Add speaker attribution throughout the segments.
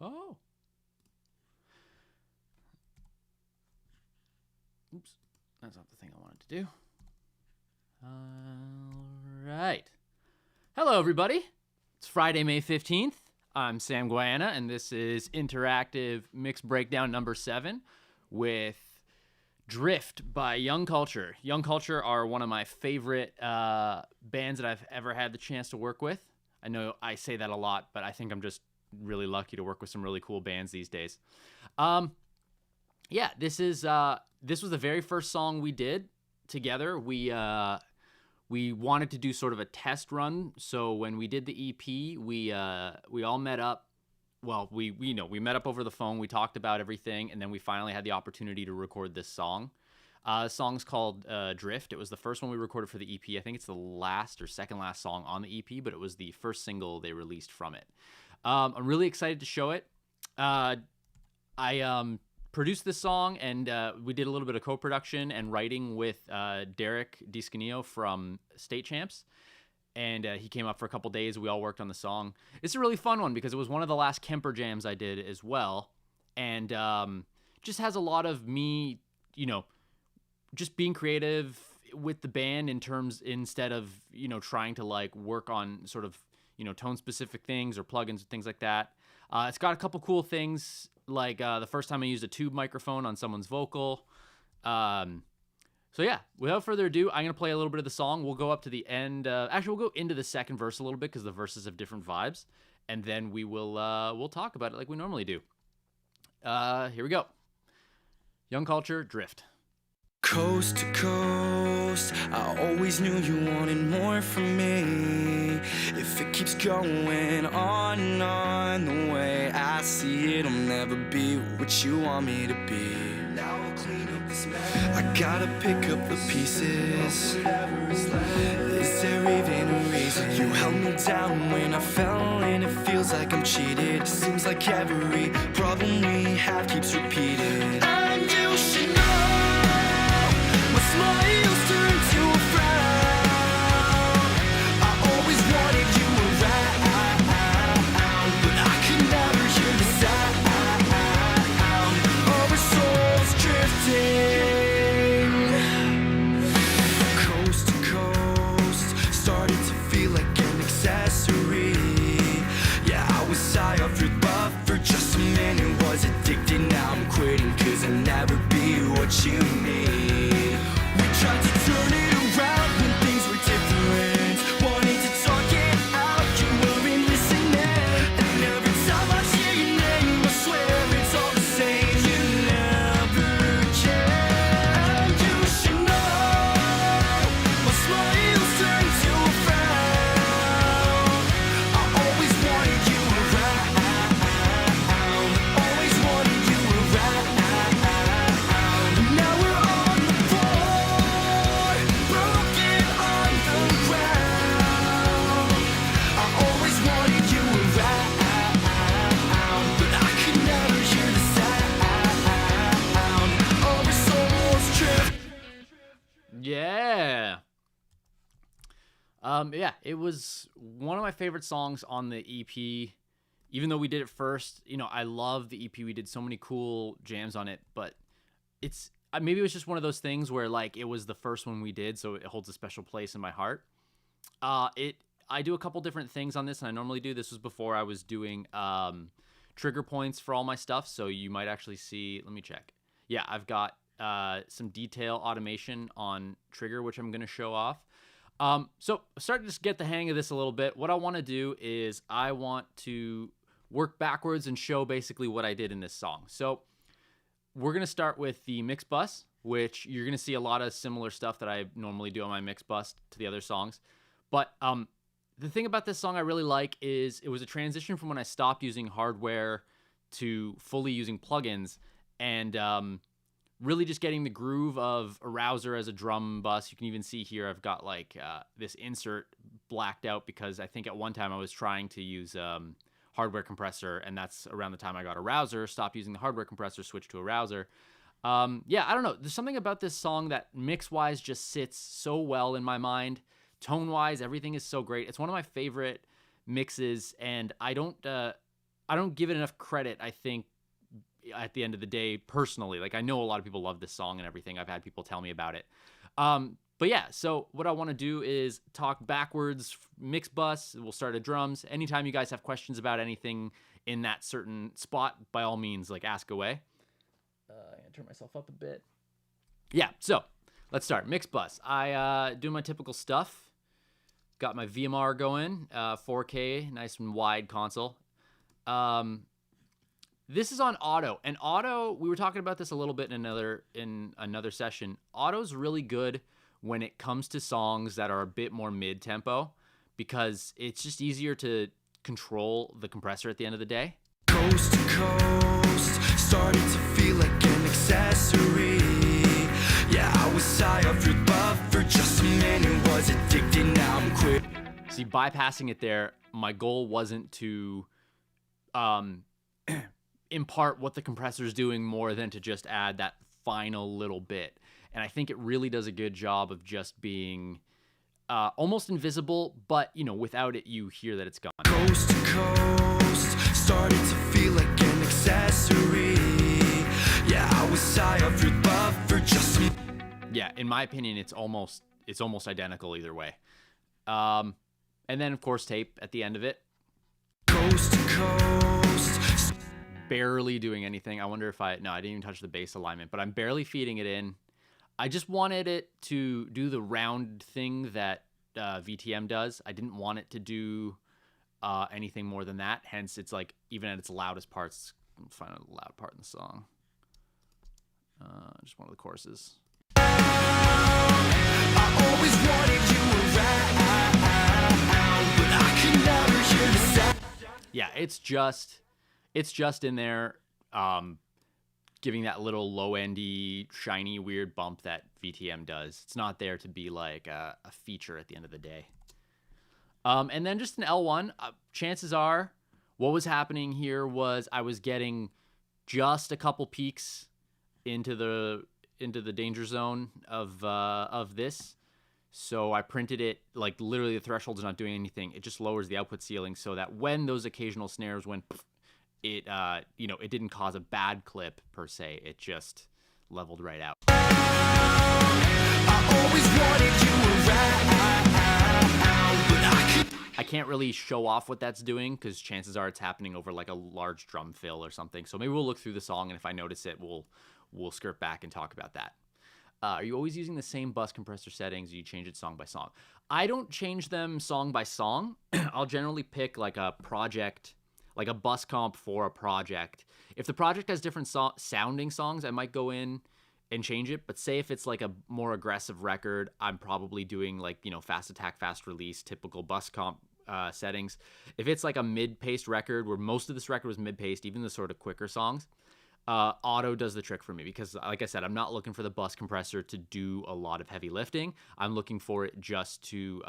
Speaker 1: Oh. Oops. That's not the thing I wanted to do. All right. Hello, everybody. It's Friday, May 15th. I'm Sam Guayana, and this is Interactive Mix Breakdown number 7 with Drift by Young Culture. Young Culture are one of my favorite bands that I've ever had the chance to work with. I know I say that a lot, but I think I'm just really lucky to work with some really cool bands these days. Yeah, this was the very first song we did together. We wanted to do sort of a test run. So when we did the EP, we all met up. Well, we met up over the phone. We talked about everything, and then we finally had the opportunity to record this song. The song's called Drift. It was the first one we recorded for the EP. I think it's the last or second last song on the EP, but it was the first single they released from it. I'm really excited to show it. I produced this song, and we did a little bit of co-production and writing with Derek DiScanio from State Champs. And he came up for a couple days. We all worked on the song. It's a really fun one because it was one of the last Kemper jams I did as well. And just has a lot of me, just being creative with the band instead of, trying to like work on sort of, tone specific things or plugins and things like that. It's got a couple cool things, like the first time I used a tube microphone on someone's vocal. So yeah, without further ado, I'm going to play a little bit of the song. We'll go up to the end. Actually, we'll go into the second verse a little bit because the verses have different vibes. And then we'll talk about it like we normally do. Here we go. Young Culture, Drift.
Speaker 2: Coast to coast, I always knew you wanted more from me. If it keeps going on the way I see it, I'll never be what you want me to be. Now I'll clean up this mess. I gotta pick up the pieces. Is there even a reason? You held me down when I fell, and it feels like I'm cheated. Seems like every problem we have keeps repeating. And you should know. Smiles turn to a frown. I always wanted you around, but I could never hear the sound of our souls drifting. Coast to coast, started to feel like an accessory. Yeah, I was high off your love for just a minute, was addicted. Now I'm quitting, cause I'll never be what you need. Tried to turn it around when things were different. Wanted to talk it out, you weren't listening. And every time I hear your name, I swear it's all the same. You never care. And you should know. My smiles turn to a frown. I always wanted you around. Always wanted you around. Now we're on the floor. Broken on the ground. I always wanted you around, but I could never hear the sound of our souls drift.
Speaker 1: Yeah. Yeah, it was one of my favorite songs on the EP. Even though we did it first, I love the EP. We did so many cool jams on it, but it's maybe it was just one of those things where like it was the first one we did, so it holds a special place in my heart. I do a couple different things on this, and I normally do. This was before I was doing trigger points for all my stuff, so you might actually see. Let me check. Yeah, I've got some detail automation on trigger, which I'm going to show off. So starting to just get the hang of this a little bit. What I want to do is I want to work backwards and show basically what I did in this song. So we're going to start with the mix bus, which you're going to see a lot of similar stuff that I normally do on my mix bus to the other songs. But the thing about this song I really like is it was a transition from when I stopped using hardware to fully using plugins, and really just getting the groove of Arouser as a drum bus. You can even see here I've got like this insert blacked out because I think at one time I was trying to use hardware compressor, and that's around the time I got Arouser, stopped using the hardware compressor, switched to Arouser. Yeah, I don't know. There's something about this song that mix-wise just sits so well in my mind. Tone-wise, everything is so great. It's one of my favorite mixes, and I don't I don't give it enough credit, I think, at the end of the day, personally. Like, I know a lot of people love this song and everything. I've had people tell me about it. But yeah, so what I want to do is talk backwards, mix bus. We'll start at drums. Anytime you guys have questions about anything in that certain spot, by all means, like, ask away. I'm going to turn myself up a bit. Yeah, so let's start. Mix bus. I do my typical stuff. Got my VMR going, 4K, nice and wide console. This is on auto, and auto, we were talking about this a little bit in another session. Auto's really good when it comes to songs that are a bit more mid-tempo, because it's just easier to control the compressor at the end of the day.
Speaker 2: Coast to coast, started to feel like an accessory. Yeah, I was high off your buff for just a minute, was addicted, now I'm quit.
Speaker 1: See, bypassing it there, my goal wasn't to impart what the compressor is doing more than to just add that final little bit. And I think it really does a good job of just being almost invisible, but, you know, without it, you hear that it's gone.
Speaker 2: Coast to coast, started to feel like an accessory. Yeah, I was high off your buff for just a...
Speaker 1: Yeah, in my opinion, it's almost identical either way. And then, of course, tape at the end of it.
Speaker 2: Coast to coast.
Speaker 1: Barely doing anything. I wonder if I didn't even touch the bass alignment, but I'm barely feeding it in. I just wanted it to do the round thing that VTM does. I didn't want it to do anything more than that. Hence, it's like, even at its loudest parts, I'm finding a loud part in the song. Just one of the choruses.
Speaker 2: I always wanted you around, but I could never hear the sound.
Speaker 1: Yeah, it's just in there, giving that little low-endy, shiny, weird bump that VTM does. It's not there to be like a feature at the end of the day. And then just an L1. Chances are, what was happening here was I was getting just a couple peaks into the danger zone of this. So I printed it, like, literally the threshold's not doing anything. It just lowers the output ceiling so that when those occasional snares went, it it didn't cause a bad clip per se. It just leveled right out.
Speaker 2: I always wanted you around, but
Speaker 1: I can't really show off what that's doing because chances are it's happening over like a large drum fill or something. So maybe we'll look through the song, and if I notice it, we'll skirt back and talk about that. Are you always using the same bus compressor settings, or you change it song by song? I don't change them song by song. I'll generally pick like a project, like a bus comp for a project. If the project has different sounding songs, I might go in and change it. But say if it's like a more aggressive record, I'm probably doing like, fast attack, fast release, typical bus comp settings. If it's like a mid-paced record, where most of this record was mid-paced, even the sort of quicker songs, auto does the trick for me, because like I said, I'm not looking for the bus compressor to do a lot of heavy lifting. I'm looking for it just to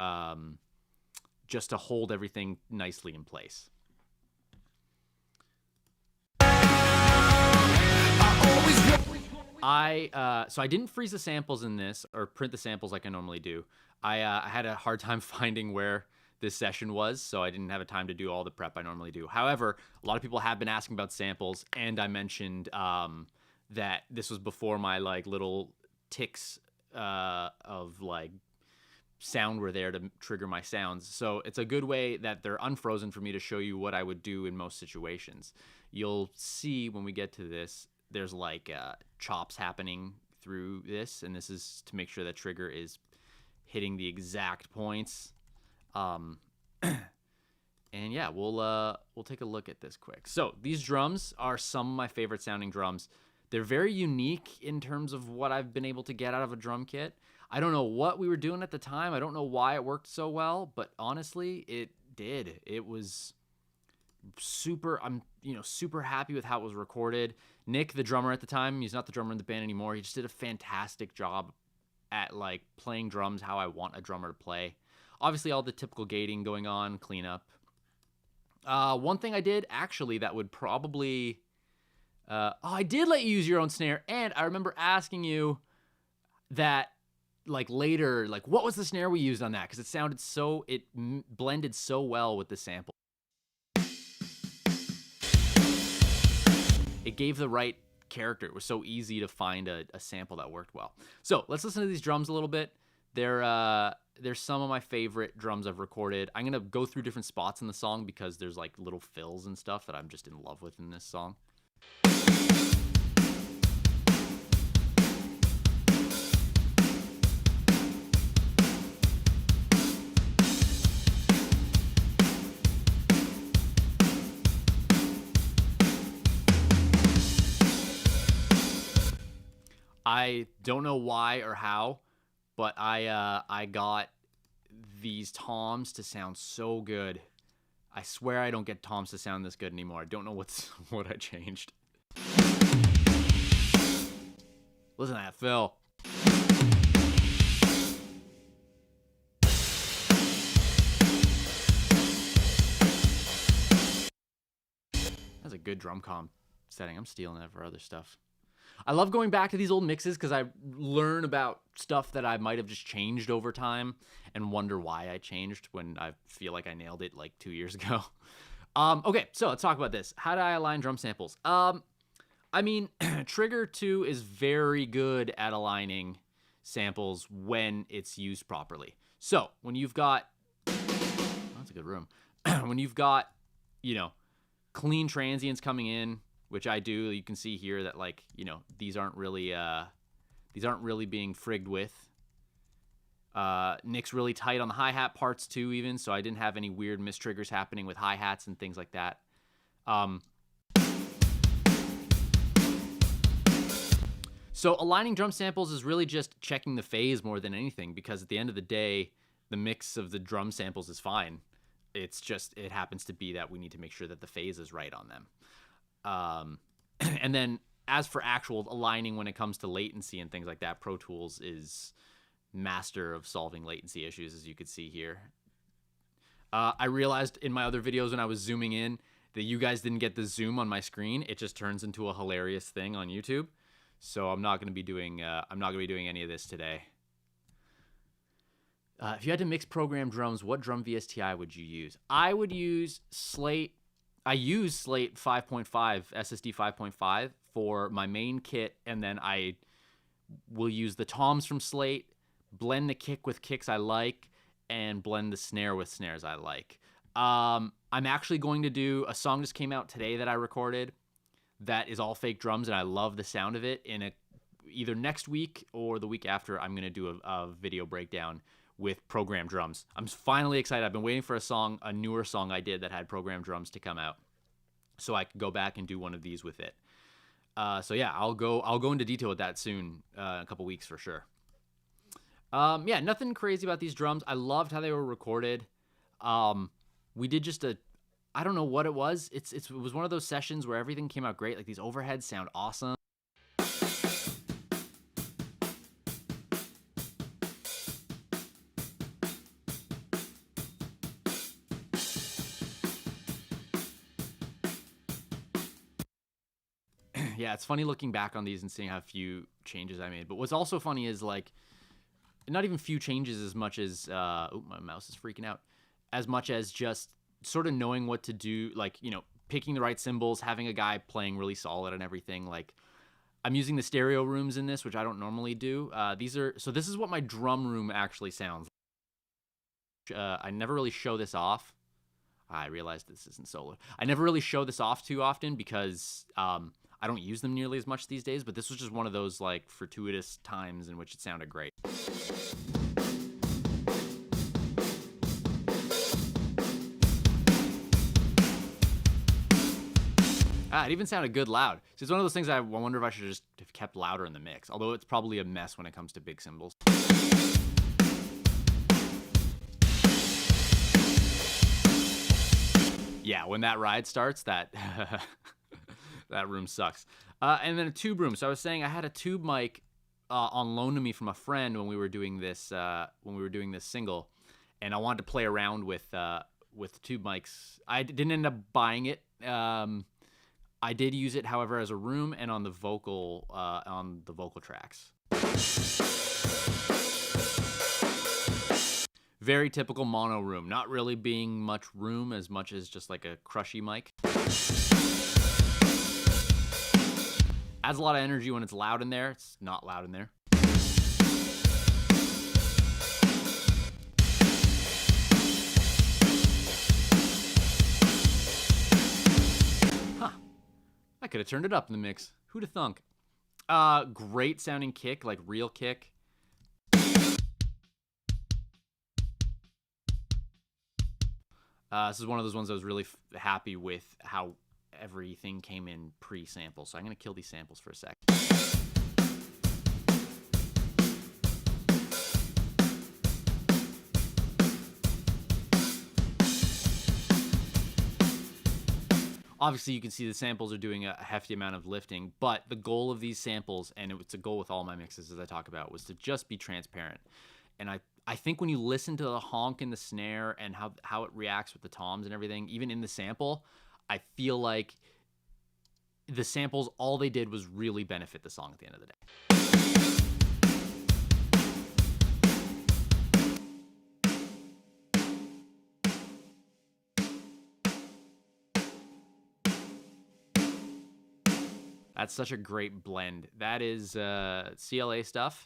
Speaker 1: hold everything nicely in place. So I didn't freeze the samples in this or print the samples like I normally do. I had a hard time finding where this session was, so I didn't have a time to do all the prep I normally do. However, a lot of people have been asking about samples, and I mentioned that this was before my like little ticks of like sound were there to trigger my sounds. So it's a good way that they're unfrozen for me to show you what I would do in most situations. You'll see when we get to this, there's like chops happening through this, and this is to make sure that trigger is hitting the exact points. And yeah, we'll take a look at this quick. So these drums are some of my favorite sounding drums. They're very unique in terms of what I've been able to get out of a drum kit. I don't know what we were doing at the time. I don't know why it worked so well, but honestly, it did. It was super, I'm super happy with how it was recorded. Nick, the drummer at the time, he's not the drummer in the band anymore. He just did a fantastic job at like playing drums how I want a drummer to play. Obviously, all the typical gating going on, cleanup. One thing I did actually that would probably, I did let you use your own snare, and I remember asking you that like later, like what was the snare we used on that? Because it sounded blended so well with the sample. it gave the right character. It was so easy to find a sample that worked well. So let's listen to these drums a little bit. They're some of my favorite drums I've recorded. I'm gonna go through different spots in the song because there's like little fills and stuff that I'm just in love with in this song. I don't know why or how, but I got these toms to sound so good. I swear I don't get toms to sound this good anymore. I don't know what I changed. Listen to that, Phil. That's a good drum comp setting. I'm stealing that for other stuff. I love going back to these old mixes because I learn about stuff that I might have just changed over time and wonder why I changed when I feel like I nailed it like 2 years ago. Okay, so let's talk about this. How do I align drum samples? I mean, Trigger 2 is very good at aligning samples when it's used properly. So when you've got, that's a good room. When you've got, clean transients coming in, which I do, you can see here that these aren't really being frigged with. Nick's really tight on the hi-hat parts too, even, so I didn't have any weird mistriggers happening with hi-hats and things like that. So aligning drum samples is really just checking the phase more than anything, because at the end of the day, the mix of the drum samples is fine. It's just, it happens to be that we need to make sure that the phase is right on them. And then as for actual aligning when it comes to latency and things like that, Pro Tools is master of solving latency issues, as you could see here. I realized in my other videos when I was zooming in that you guys didn't get the zoom on my screen. It just turns into a hilarious thing on YouTube. So I'm not going to be doing any of this today. If you had to mix program drums, what drum VSTi would you use? I would use Slate. I use Slate 5.5, SSD 5.5 for my main kit, and then I will use the toms from Slate, blend the kick with kicks I like, and blend the snare with snares I like. I'm actually going to do a song just came out today that I recorded that is all fake drums, and I love the sound of it. Either next week or the week after, I'm going to do a video breakdown with program drums. I'm finally excited. I've been waiting for a newer song I did that had program drums to come out, so I could go back and do one of these with it. So yeah, I'll go into detail with that soon, in a couple weeks for sure. Yeah, nothing crazy about these drums. I loved how they were recorded. We did just I don't know what it was. It was one of those sessions where everything came out great. Like, these overheads sound awesome. Yeah, it's funny looking back on these and seeing how few changes I made. But what's also funny is, like, not even few changes as much as, oh, my mouse is freaking out, as much as just sort of knowing what to do, like, picking the right cymbals, having a guy playing really solid and everything. Like, I'm using the stereo rooms in this, which I don't normally do. So this is what my drum room actually sounds like. I never really show this off. I realized this isn't solo. I never really show this off too often because I don't use them nearly as much these days, but this was just one of those, like, fortuitous times in which it sounded great. It even sounded good loud. So it's one of those things I wonder if I should just have kept louder in the mix, although it's probably a mess when it comes to big cymbals. Yeah, when that ride starts, that that room sucks. And then a tube room. So I was saying I had a tube mic on loan to me from a friend when we were doing this single, and I wanted to play around with tube mics. I didn't end up buying it. I did use it, however, as a room and on the vocal tracks. Very typical mono room, not really being much room as much as just like a crushy mic. Adds a lot of energy when it's loud in there. It's not loud in there. Huh. I could have turned it up in the mix. Who'd have thunk? Great sounding kick, like real kick. This is one of those ones I was really happy with how everything came in pre-sample. So I'm going to kill these samples for a sec. Obviously, you can see the samples are doing a hefty amount of lifting, but the goal of these samples, and it's a goal with all my mixes as I talk about, was to just be transparent. And I think when you listen to the honk in the snare and how it reacts with the toms and everything, even in the sample, I feel like the samples, all they did was really benefit the song at the end of the day. That's such a great blend. That is CLA stuff.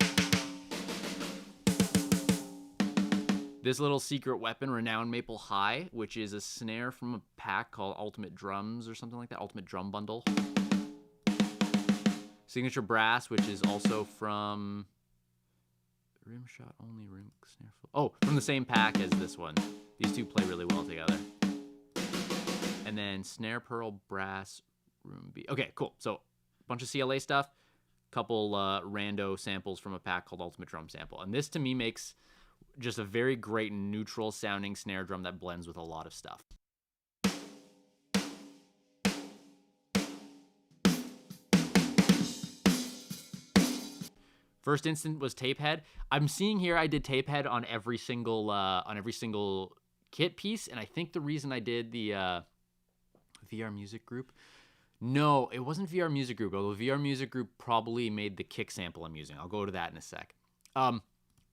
Speaker 1: This little secret weapon, Renowned Maple High, which is a snare from a pack called Ultimate Drums or something like that, Ultimate Drum Bundle. Signature Brass, which is also from Rimshot Only Rim Snare. Oh, from the same pack as this one. These two play really well together. And then Snare Pearl Brass Room B. Okay, cool. So bunch of CLA stuff, couple rando samples from a pack called Ultimate Drum Sample. And this to me makes just a very great neutral sounding snare drum that blends with a lot of stuff. First instant was Tapehead. I'm seeing here I did Tapehead on every single kit piece, and I think the reason I did the VR Music Group. No, it wasn't VR Music Group, although VR Music Group probably made the kick sample I'm using. I'll go to that in a sec.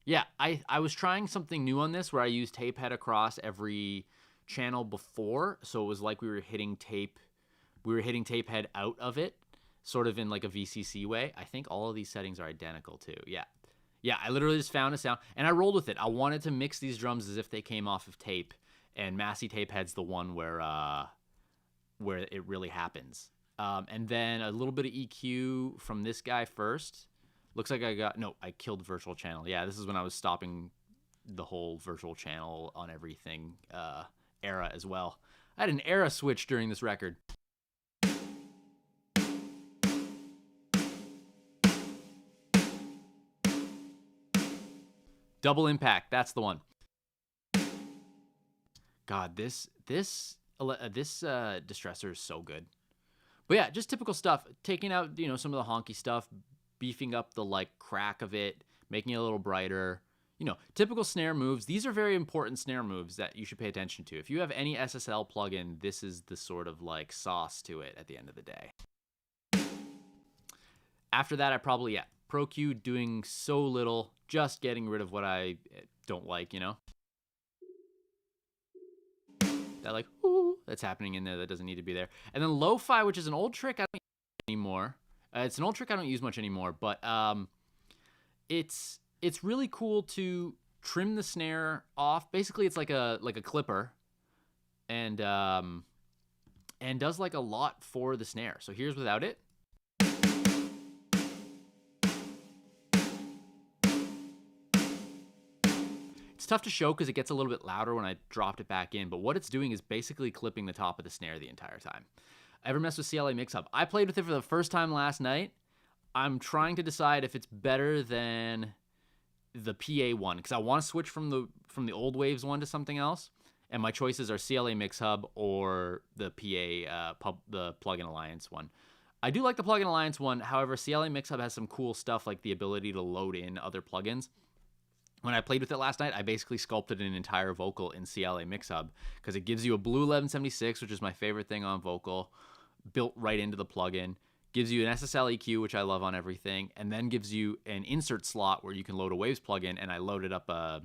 Speaker 1: Yeah, I was trying something new on this where I used tape head across every channel before, so it was like we were hitting tape head out of it, sort of in like a VCC way. I think all of these settings are identical too. Yeah, I literally just found a sound, and I rolled with it. I wanted to mix these drums as if they came off of tape, and Massey Tape Head's the one where it really happens. And then a little bit of EQ from this guy first. Looks like I killed virtual channel. Yeah, this is when I was stopping the whole virtual channel on everything era as well. I had an era switch during this record. Double Impact, that's the one. God, this distressor is so good. But yeah, just typical stuff. Taking out, some of the honky stuff, beefing up the like crack of it, making it a little brighter. Typical snare moves. These are very important snare moves that you should pay attention to. If you have any SSL plugin, this is the sort of like sauce to it at the end of the day. After that, I probably, Pro Q doing so little, just getting rid of what I don't like, That like, ooh, that's happening in there that doesn't need to be there. And then lo-fi, which is an old trick I don't use anymore. It's an old trick I don't use much anymore, but it's really cool to trim the snare off. Basically, it's like a clipper, and does like a lot for the snare. So here's without it. It's tough to show because it gets a little bit louder when I dropped it back in, but what it's doing is basically clipping the top of the snare the entire time. Ever mess with CLA Mix Hub? I played with it for the first time last night. I'm trying to decide if it's better than the PA one, because I want to switch from the old Waves one to something else, and my choices are CLA Mix Hub or the PA the Plugin Alliance one. I do like the Plugin Alliance one, however, CLA Mix Hub has some cool stuff like the ability to load in other plugins. When I played with it last night, I basically sculpted an entire vocal in CLA Mix Hub because it gives you a Blue 1176, which is my favorite thing on vocal, built right into the plugin. Gives you an SSL EQ, which I love on everything, and then gives you an insert slot where you can load a Waves plugin. And I loaded up a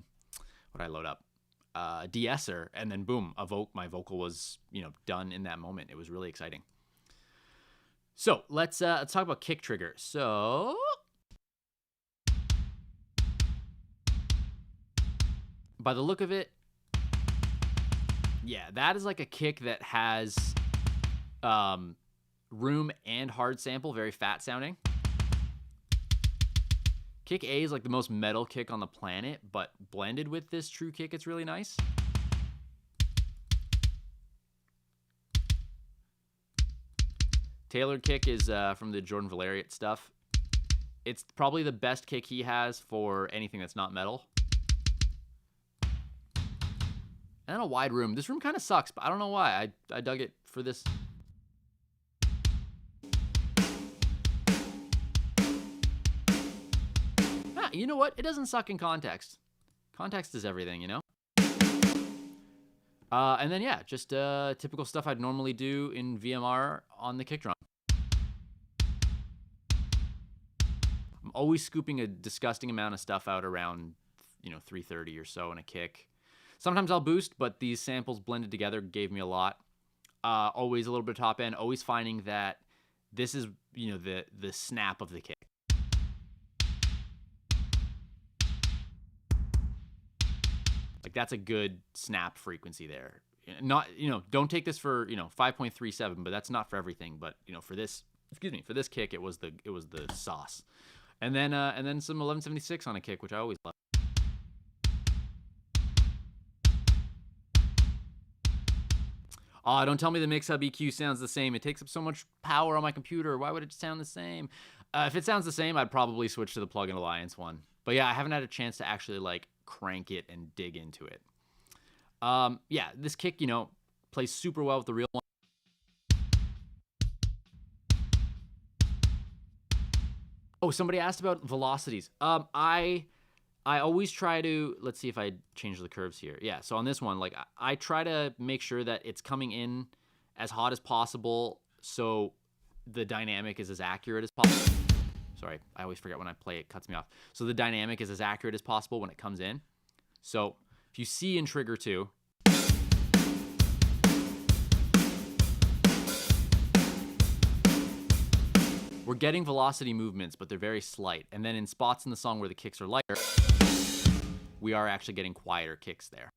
Speaker 1: de-esser, and then boom, my vocal was done in that moment. It was really exciting. So let's talk about kick trigger. So by the look of it, yeah, that is like a kick that has room and hard sample, very fat sounding. Kick A is like the most metal kick on the planet, but blended with this true kick, it's really nice. Tailored kick is from the Jordan Valeriat stuff. It's probably the best kick he has for anything that's not metal. And then a wide room. This room kind of sucks, but I don't know why. I dug it for this. You know what? It doesn't suck in context. Context is everything, you know? And then, yeah, just typical stuff I'd normally do in VMR on the kick drum. I'm always scooping a disgusting amount of stuff out around, 330 or so in a kick. Sometimes I'll boost, but these samples blended together gave me a lot. Always a little bit of top end, always finding that this is, the snap of the kick. Like that's a good snap frequency there. Not, don't take this for, 5.37, but that's not for everything. But, for this kick, it was the sauce. And then some 1176 on a kick, which I always love. Don't tell me the Mix-Hub EQ sounds the same. It takes up so much power on my computer. Why would it sound the same? If it sounds the same, I'd probably switch to the Plug-in Alliance one. But yeah, I haven't had a chance to actually crank it and dig into it. Yeah, this kick, plays super well with the real one. Oh, somebody asked about velocities. I always try to, let's see if I change the curves here. Yeah, so on this one, I try to make sure that it's coming in as hot as possible so the dynamic is as accurate as possible. Sorry, I always forget when I play, it cuts me off. So the dynamic is as accurate as possible when it comes in. So if you see in Trigger 2, we're getting velocity movements, but they're very slight. And then in spots in the song where the kicks are lighter, we are actually getting quieter kicks there.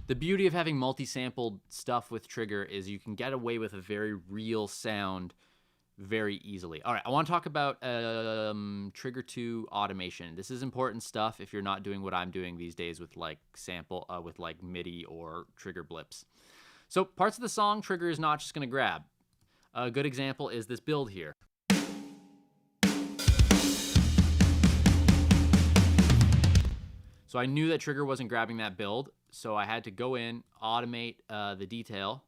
Speaker 1: The beauty of having multi-sampled stuff with Trigger is you can get away with a very real sound very easily. All right, I want to talk about Trigger 2 automation. This is important stuff if you're not doing what I'm doing these days with with MIDI or trigger blips. So parts of the song, Trigger is not just going to grab. A good example is this build here. So I knew that Trigger wasn't grabbing that build, so I had to go in, automate the detail,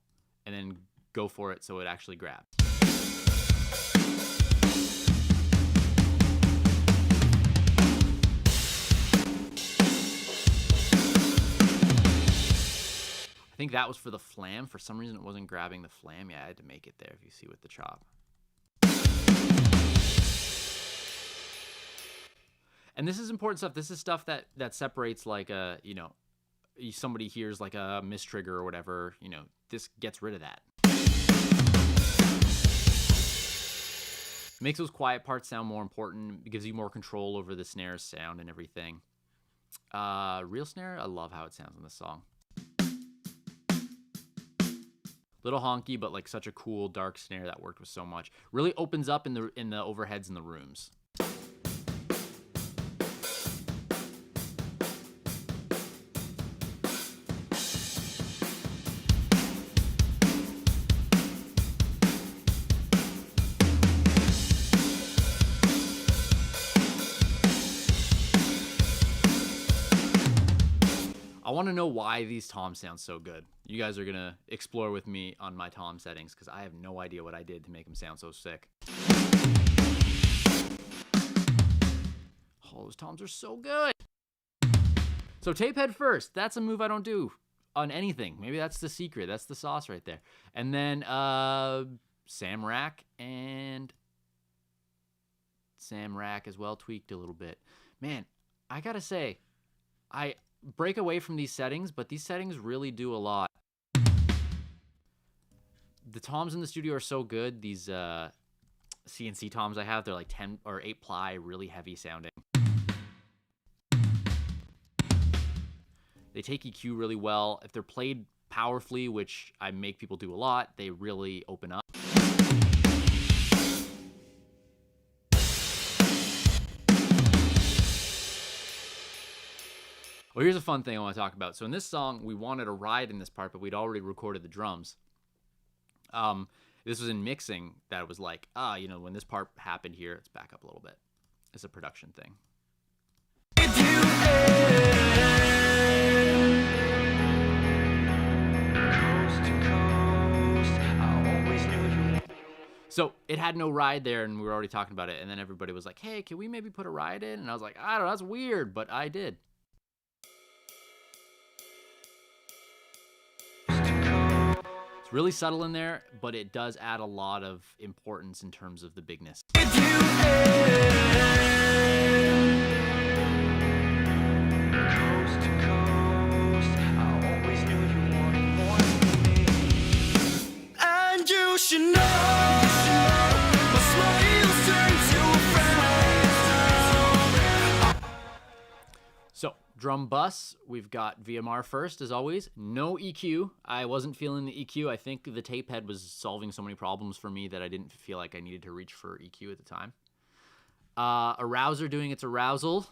Speaker 1: and then go for it so it actually grabs. I think that was for the flam. For some reason it wasn't grabbing the flam. Yeah, I had to make it there if you see with the chop. And this is important stuff. This is stuff that separates somebody hears like a mistrigger or whatever, this gets rid of that. Makes those quiet parts sound more important. It gives you more control over the snare sound and everything. Real snare, I love how it sounds in this song. Little honky, but such a cool dark snare that worked with so much. Really opens up in the overheads in the rooms. I want to know why these toms sound so good. You guys are going to explore with me on my tom settings because I have no idea what I did to make them sound so sick. Oh, those toms are so good. So tape head first. That's a move I don't do on anything. Maybe that's the secret. That's the sauce right there. And then Sam Rack and Sam Rack as well, tweaked a little bit. Man, I got to say, I break away from these settings, but these settings really do a lot. the toms in the studio are so good. These CNC toms I have, they're like 10 or 8 ply, really heavy sounding. They take EQ really well. If they're played powerfully, which I make people do a lot, they really open up. Well, here's a fun thing I want to talk about. So in this song, we wanted a ride in this part, but we'd already recorded the drums. This was in mixing that it was like, you know, when this part happened here, let's back up a little bit. It's a production thing. So it had no ride there, and we were already talking about it. And then everybody was like, hey, can we maybe put a ride in? And I was like, I don't know, that's weird, but I did. It's really subtle in there, but it does add a lot of importance in terms of the bigness.
Speaker 2: And you should know, my smiles turn to a frown.
Speaker 1: So, drum bus, we've got VMR first, as always. No EQ. I wasn't feeling the EQ. I think the tape head was solving so many problems for me that I didn't feel like I needed to reach for EQ at the time. Arouser doing its arousal.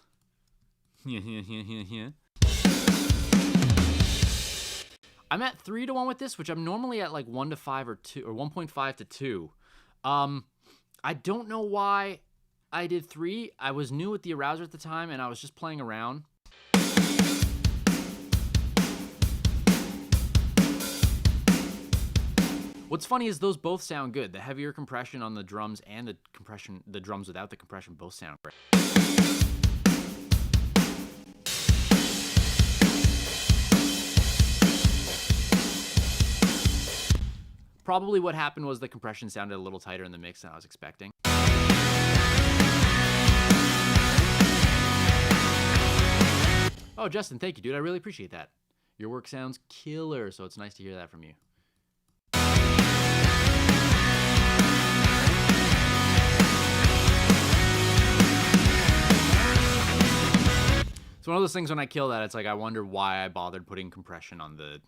Speaker 1: I'm at 3-1 with this, which I'm normally at like 1 to 5 or 2 or 1.5 to 2. I don't know why I did 3. I was new with the arouser at the time, and I was just playing around. What's funny is those both sound good. The heavier compression on the drums and the drums without the compression both sound great. Probably what happened was the compression sounded a little tighter in the mix than I was expecting. Oh, Justin, thank you, dude. I really appreciate that. Your work sounds killer, so it's nice to hear that from you. It's one of those things when I kill that, it's like I wonder why I bothered putting compression on the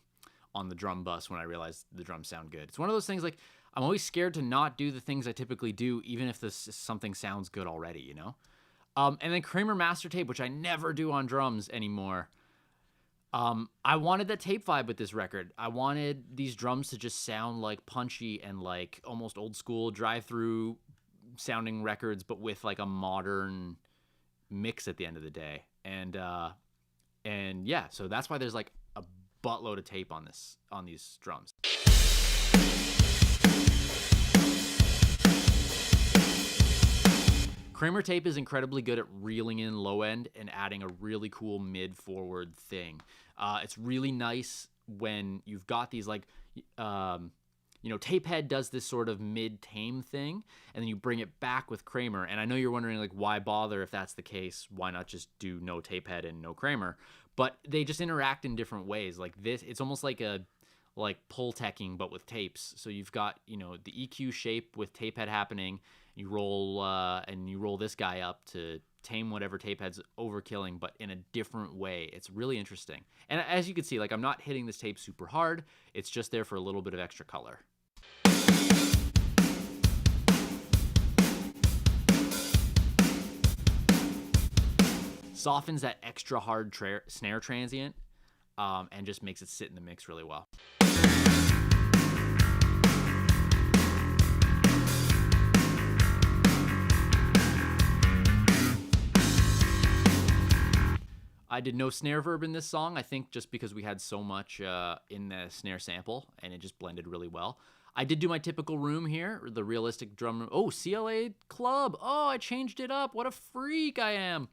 Speaker 1: drum bus when I realized the drums sound good. It's one of those things like I'm always scared to not do the things I typically do, even if something sounds good already, you know? And then Kramer Master Tape, which I never do on drums anymore. I wanted that tape vibe with this record. I wanted these drums to just sound like punchy and like almost old school drive-through sounding records, but with like a modern mix at the end of the day. And yeah, so that's why there's like a buttload of tape on these drums. Kramer tape is incredibly good at reeling in low end and adding a really cool mid forward thing. It's really nice when you've got these like, tape head does this sort of mid tame thing, and then you bring it back with Kramer. And I know you're wondering like, why bother if that's the case? Why not just do no tape head and no Kramer? But they just interact in different ways. Like this, it's almost like pull teching, but with tapes. So you've got, the EQ shape with tape head happening. You roll this guy up to tame whatever tape head's overkilling, but in a different way. It's really interesting. And as you can see, like I'm not hitting this tape super hard. It's just there for a little bit of extra color. Softens that extra hard snare transient and just makes it sit in the mix really well. I did no snare verb in this song, I think just because we had so much in the snare sample and it just blended really well. I did do my typical room here, the realistic drum room. Oh, CLA Club. Oh, I changed it up. What a freak I am.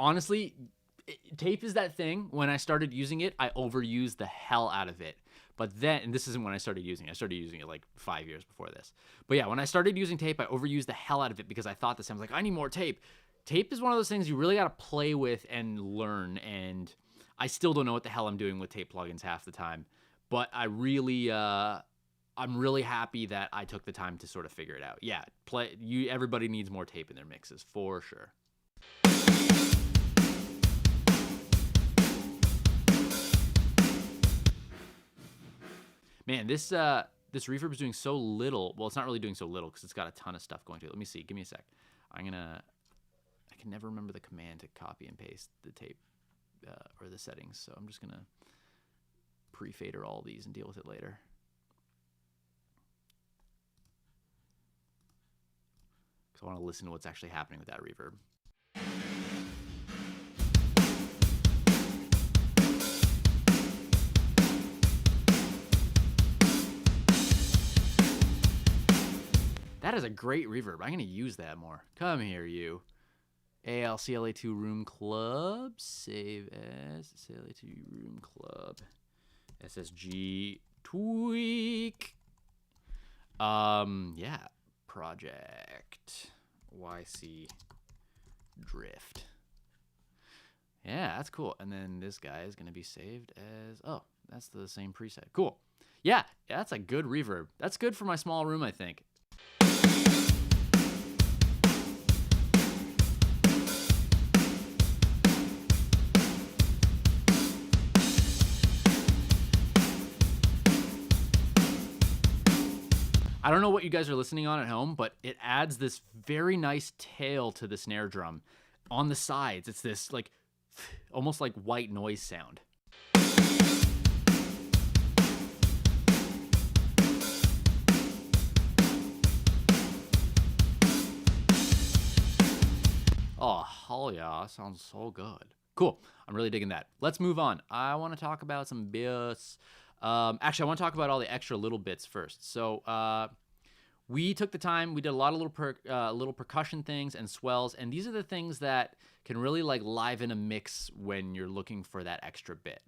Speaker 1: honestly, tape is that thing. When I started using it, I overused the hell out of it. But then, and this isn't when I started using it. I started using it like 5 years before this. But yeah, when I started using tape, I overused the hell out of it because I thought this. I was like, I need more tape. Tape is one of those things you really got to play with and learn. And I still don't know what the hell I'm doing with tape plugins half the time. But I'm really happy that I took the time to sort of figure it out. Yeah, everybody needs more tape in their mixes for sure. Man, this reverb is doing so little. Well, it's not really doing so little because it's got a ton of stuff going to it. Let me see. Give me a sec. I can never remember the command to copy and paste the tape or the settings, so I'm just gonna pre-fader all these and deal with it later. Because I want to listen to what's actually happening with that reverb. That is a great reverb. I'm going to use that more. Come here, you. ALCLA2 Room Club. Save as CLA2 Room Club. SSG tweak. Yeah. Project. YC Drift. Yeah, that's cool. And then this guy is going to be saved as... Oh, that's the same preset. Cool. Yeah, that's a good reverb. That's good for my small room, I think. I don't know what you guys are listening on at home, but it adds this very nice tail to the snare drum. On the sides, it's this like almost like white noise sound. Oh, hell yeah, sounds so good. Cool, I'm really digging that. Let's move on. I want to talk about some bits. Actually, I want to talk about all the extra little bits first. So we took the time. We did a lot of little percussion things and swells, and these are the things that can really like liven a mix when you're looking for that extra bit.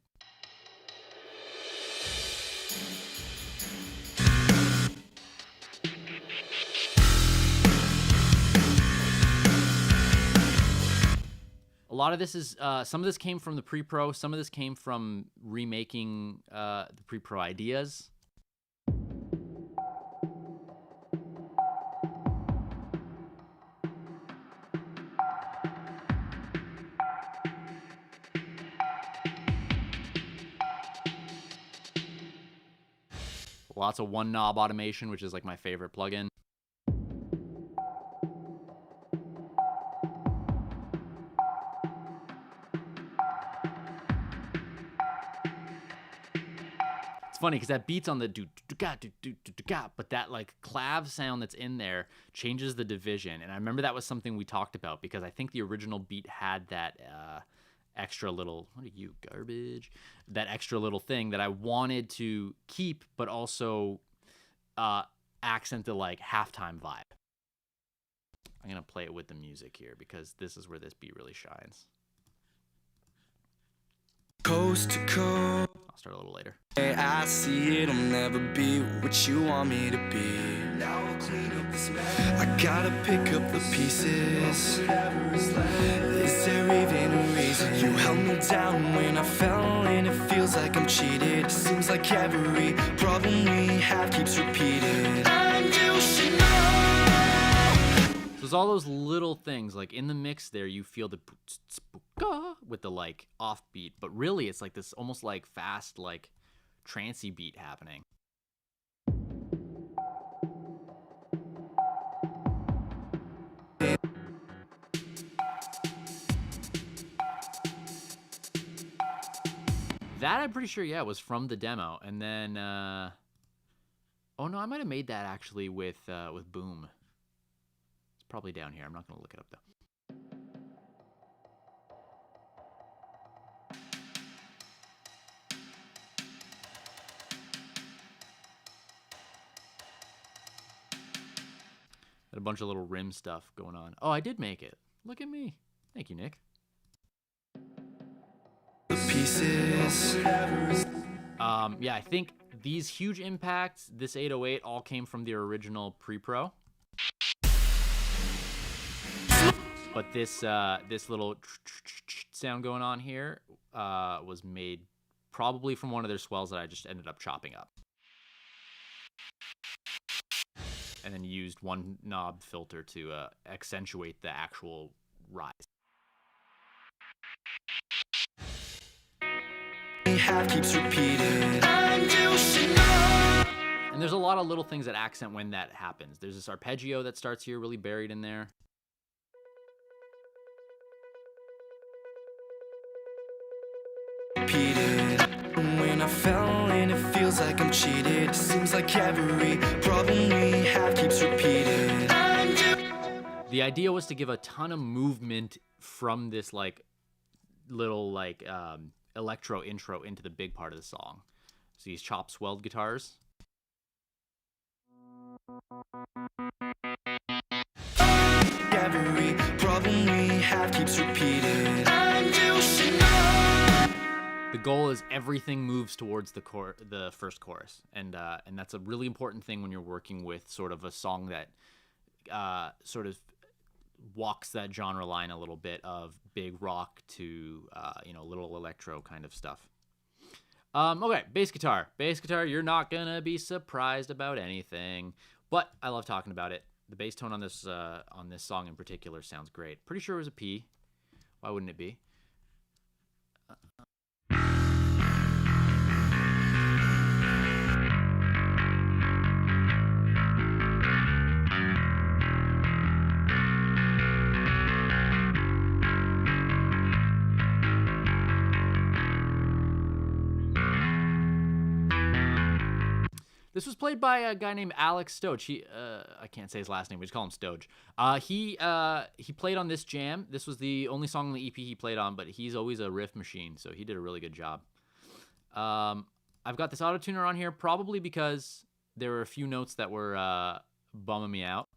Speaker 1: A lot of this is, some of this came from the pre-pro, some of this came from remaking the pre-pro ideas. Lots of one knob automation, which is like my favorite plugin. It's funny because that beat's on the do-do-ga, but that like clav sound that's in there changes the division. And I remember that was something we talked about because I think the original beat had that extra little, what are you, garbage? That extra little thing that I wanted to keep, but also accent the like halftime vibe. I'm going to play it with the music here because this is where this beat really shines.
Speaker 2: Coast to coast.
Speaker 1: I'll start a little later.
Speaker 2: I see it'll never be what you want me to be. Now I'll clean up this mess. I gotta pick up the pieces. Is there even a reason? You held me down when I fell and it feels like I'm cheated. Seems like every problem we have keeps repeating. And you should know.
Speaker 1: So there's all those little things like in the mix there. You feel the with the like offbeat, but really it's like this almost like fast like trancey beat happening. That I'm pretty sure, yeah, was from the demo. And then oh no, I might have made that actually with Boom. It's probably down here. I'm not gonna look it up though. A bunch of little rim stuff going on. Oh, I did make it. Look at me. Thank you, Nick.
Speaker 2: pieces.
Speaker 1: Yeah, I think these huge impacts, this 808, all came from the original pre-pro. But this little sound going on here was made probably from one of their swells that I just ended up chopping up. And then used one knob filter to accentuate the actual rise.
Speaker 2: Half keeps repeating, and you should know.
Speaker 1: And there's a lot of little things that accent when that happens. There's this arpeggio that starts here really buried in there.
Speaker 2: Repeated. When I fell in, it feels like I'm cheated. Seems like every problem we have keeps repeating. And you.
Speaker 1: The idea was to give a ton of movement from this like little like electro intro into the big part of the song. So these chop swelled guitars.
Speaker 2: Every problem we have keeps repeating, and you should know.
Speaker 1: The goal is everything moves towards the first chorus, and that's a really important thing when you're working with sort of a song that sort of walks that genre line a little bit of big rock to little electro kind of stuff. Okay, bass guitar. Bass guitar, you're not gonna be surprised about anything, but I love talking about it. The bass tone on this song in particular sounds great. Pretty sure it was a P. Why wouldn't it be? This was played by a guy named Alex Stoge. I can't say his last name. We just call him Stoge. He played on this jam. This was the only song on the EP he played on, but he's always a riff machine, so he did a really good job. I've got this auto-tuner on here probably because there were a few notes that were bumming me out.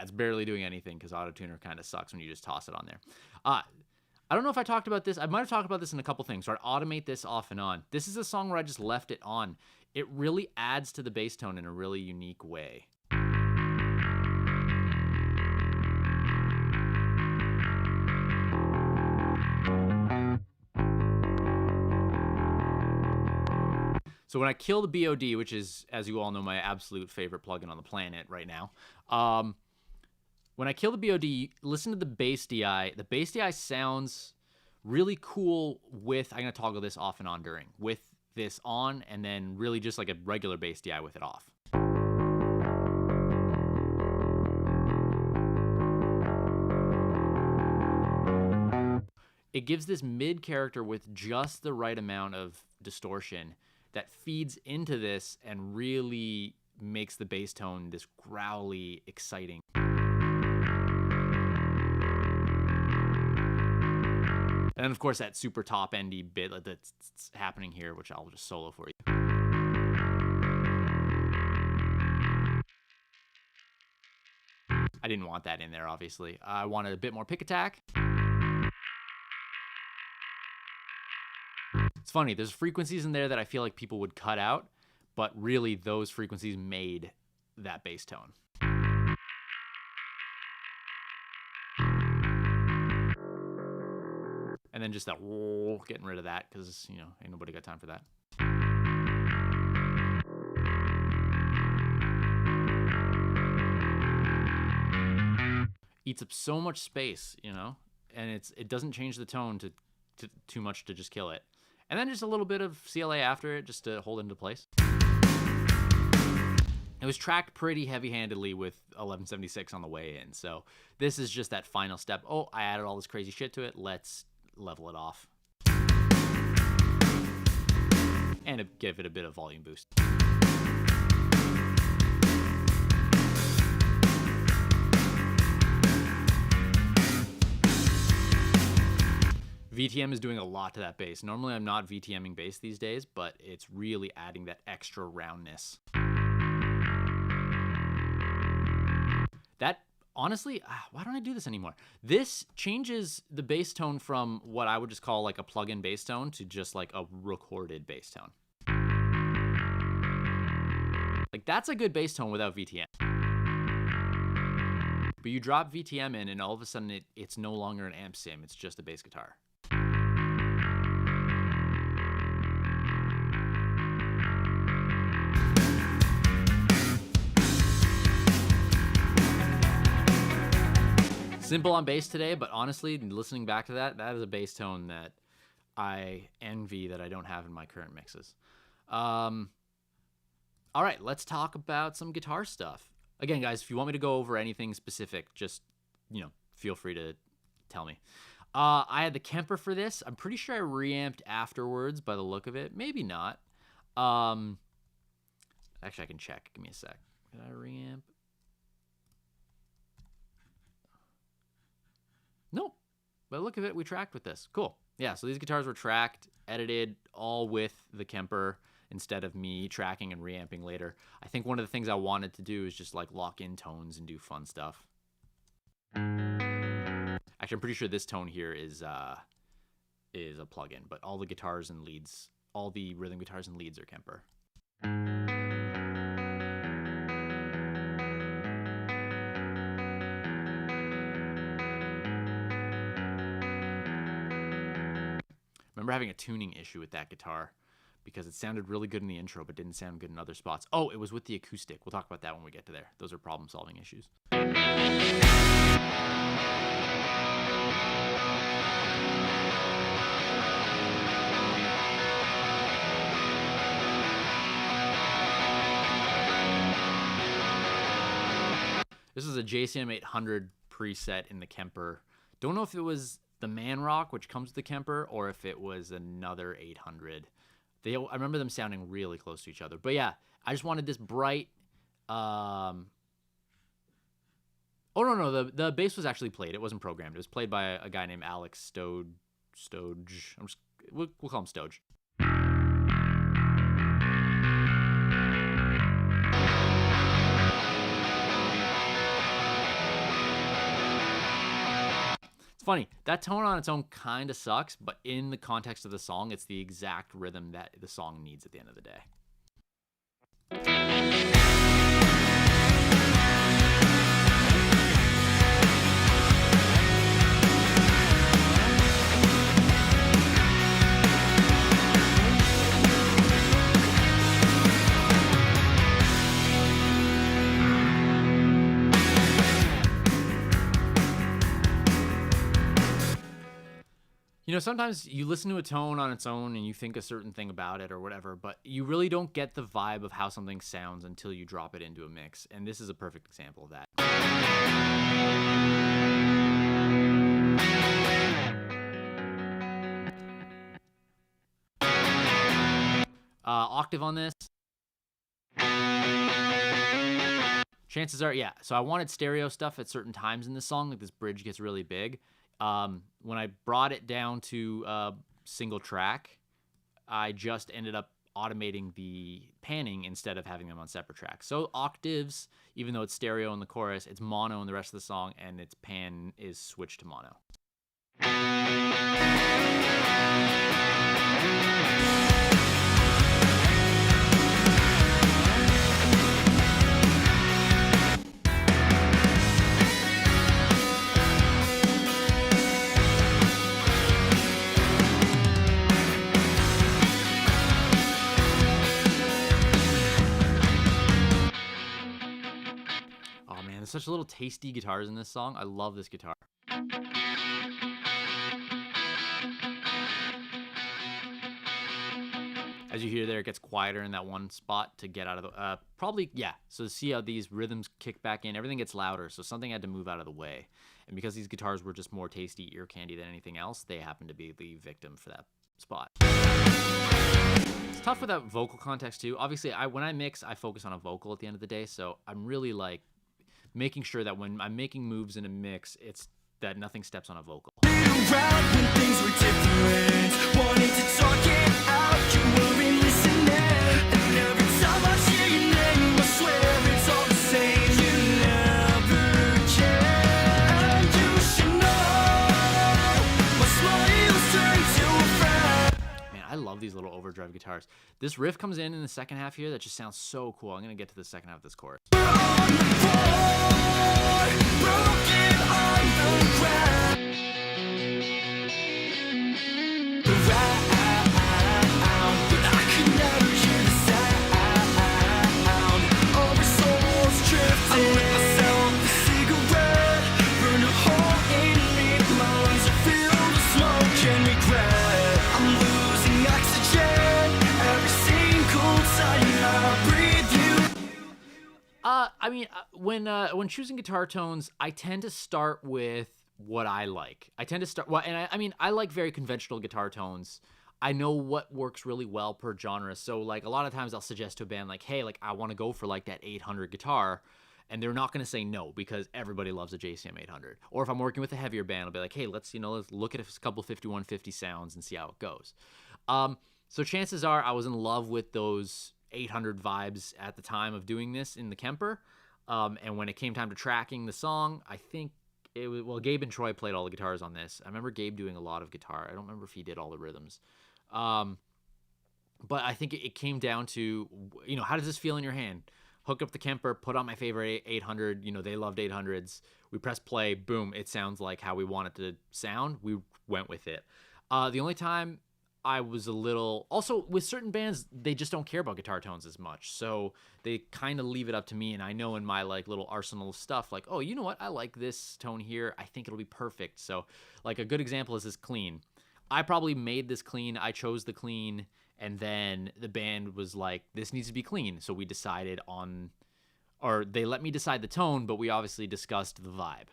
Speaker 1: It's barely doing anything because auto-tuner kind of sucks when you just toss it on there. I don't know if I talked about this. I might have talked about this in a couple things. So I'd automate this off and on. This is a song where I just left it on. It really adds to the bass tone in a really unique way. So when I kill the BOD, which is, as you all know, my absolute favorite plugin on the planet right now, when I kill the BOD, listen to the bass DI. The bass DI sounds really cool with, I'm going to toggle this off and on during, with this on, and then really just like a regular bass DI with it off. It gives this mid character with just the right amount of distortion that feeds into this and really makes the bass tone this growly, exciting. And then, of course, that super top endy bit that's happening here, which I'll just solo for you. I didn't want that in there, obviously. I wanted a bit more pick attack. It's funny, there's frequencies in there that I feel like people would cut out, but really those frequencies made that bass tone. And then just that getting rid of that because, ain't nobody got time for that. Eats up so much space, and it doesn't change the tone to too much to just kill it. And then just a little bit of CLA after it just to hold it into place. It was tracked pretty heavy-handedly with 1176 on the way in. So this is just that final step. Oh, I added all this crazy shit to it. Let's level it off. And give it a bit of volume boost. VTM is doing a lot to that bass. Normally I'm not VTMing bass these days, but it's really adding that extra roundness. That, honestly, why don't I do this anymore? This changes the bass tone from what I would just call like a plug-in bass tone to just like a recorded bass tone. Like, that's a good bass tone without VTM. But you drop VTM in and all of a sudden it's no longer an amp sim, it's just a bass guitar. Simple on bass today, but honestly, listening back to that is a bass tone that I envy that I don't have in my current mixes. All right, let's talk about some guitar stuff. Again, guys, if you want me to go over anything specific, just, feel free to tell me. I had the Kemper for this. I'm pretty sure I reamped afterwards by the look of it. Maybe not. Actually, I can check. Give me a sec. Did I reamp? Nope. By the look of it, we tracked with this. Cool. Yeah, so these guitars were tracked, edited, all with the Kemper instead of me tracking and reamping later. I think one of the things I wanted to do is just like lock in tones and do fun stuff. Actually, I'm pretty sure this tone here is a plug-in, but all the guitars and leads, all the rhythm guitars and leads are Kemper. Remember having a tuning issue with that guitar because it sounded really good in the intro but didn't sound good in other spots. Oh, it was with the acoustic. We'll talk about that when we get to there. Those are problem-solving issues. This is a JCM 800 preset in the Kemper. Don't know if it was the Man Rock, which comes with the Kemper, or if it was another 800. I remember them sounding really close to each other. But yeah, I just wanted this bright. Oh no, the bass was actually played. It wasn't programmed. It was played by a guy named Alex Stoge. We'll call him Stoge. Funny, that tone on its own kind of sucks, but in the context of the song, it's the exact rhythm that the song needs at the end of the day. Sometimes you listen to a tone on its own and you think a certain thing about it or whatever, but you really don't get the vibe of how something sounds until you drop it into a mix, and this is a perfect example of that. Octave on this. Chances are, yeah. So I wanted stereo stuff at certain times in this song, like this bridge gets really big. When I brought it down to single track, I just ended up automating the panning instead of having them on separate tracks. So octaves, even though it's stereo in the chorus, it's mono in the rest of the song, and its pan is switched to mono. There's such little tasty guitars in this song. I love this guitar. As you hear there, it gets quieter in that one spot to get out of the... probably, yeah. So see how these rhythms kick back in. Everything gets louder, so something had to move out of the way. And because these guitars were just more tasty ear candy than anything else, they happened to be the victim for that spot. It's tough with that vocal context, too. Obviously, when I mix, I focus on a vocal at the end of the day, so I'm really, making sure that when I'm making moves in a mix, it's that nothing steps on a vocal.
Speaker 2: around when things were different. Wanted to talk it out, you weren't listening. And every time I hear your name, I swear it's all the same. You never cared. And you should know my smiles turn to a frown.
Speaker 1: Man, I love these little overdrive guitars. This riff comes in the second half here that just sounds so cool. I'm going to get to the second half of this chorus.
Speaker 2: On the floor, broken on the ground. But I could never hear the sound. All my soul's drifting. I lit myself a cigarette, burned a hole in me. My lungs are filled with smoke and regret. I'm losing oxygen every single time I breathe you.
Speaker 1: I mean, when choosing guitar tones, I tend to start with what I like. I tend to start well, and I mean, I like very conventional guitar tones. I know what works really well per genre. So like a lot of times I'll suggest to a band like, hey, like I want to go for like that 800 guitar, and they're not going to say no because everybody loves a JCM 800. Or if I'm working with a heavier band, I'll be like, hey, let's look at a couple 5150 sounds and see how it goes. So chances are I was in love with those 800 vibes at the time of doing this in the Kemper. And when it came time to tracking the song, I think it was, well, Gabe and Troy played all the guitars on this. I remember Gabe doing a lot of guitar. I don't remember if he did all the rhythms. But I think it came down to, how does this feel in your hand? Hook up the Kemper, put on my favorite 800. They loved 800s. We press play, boom, it sounds like how we want it to sound. We went with it. The only time I was a little... Also, with certain bands, they just don't care about guitar tones as much. So they kind of leave it up to me, and I know in my like little arsenal of stuff, like, oh, you know what? I like this tone here. I think it'll be perfect. So like a good example is this clean. I probably made this clean. I chose the clean, and then the band was like, this needs to be clean. So we decided on... Or they let me decide the tone, but we obviously discussed the vibe.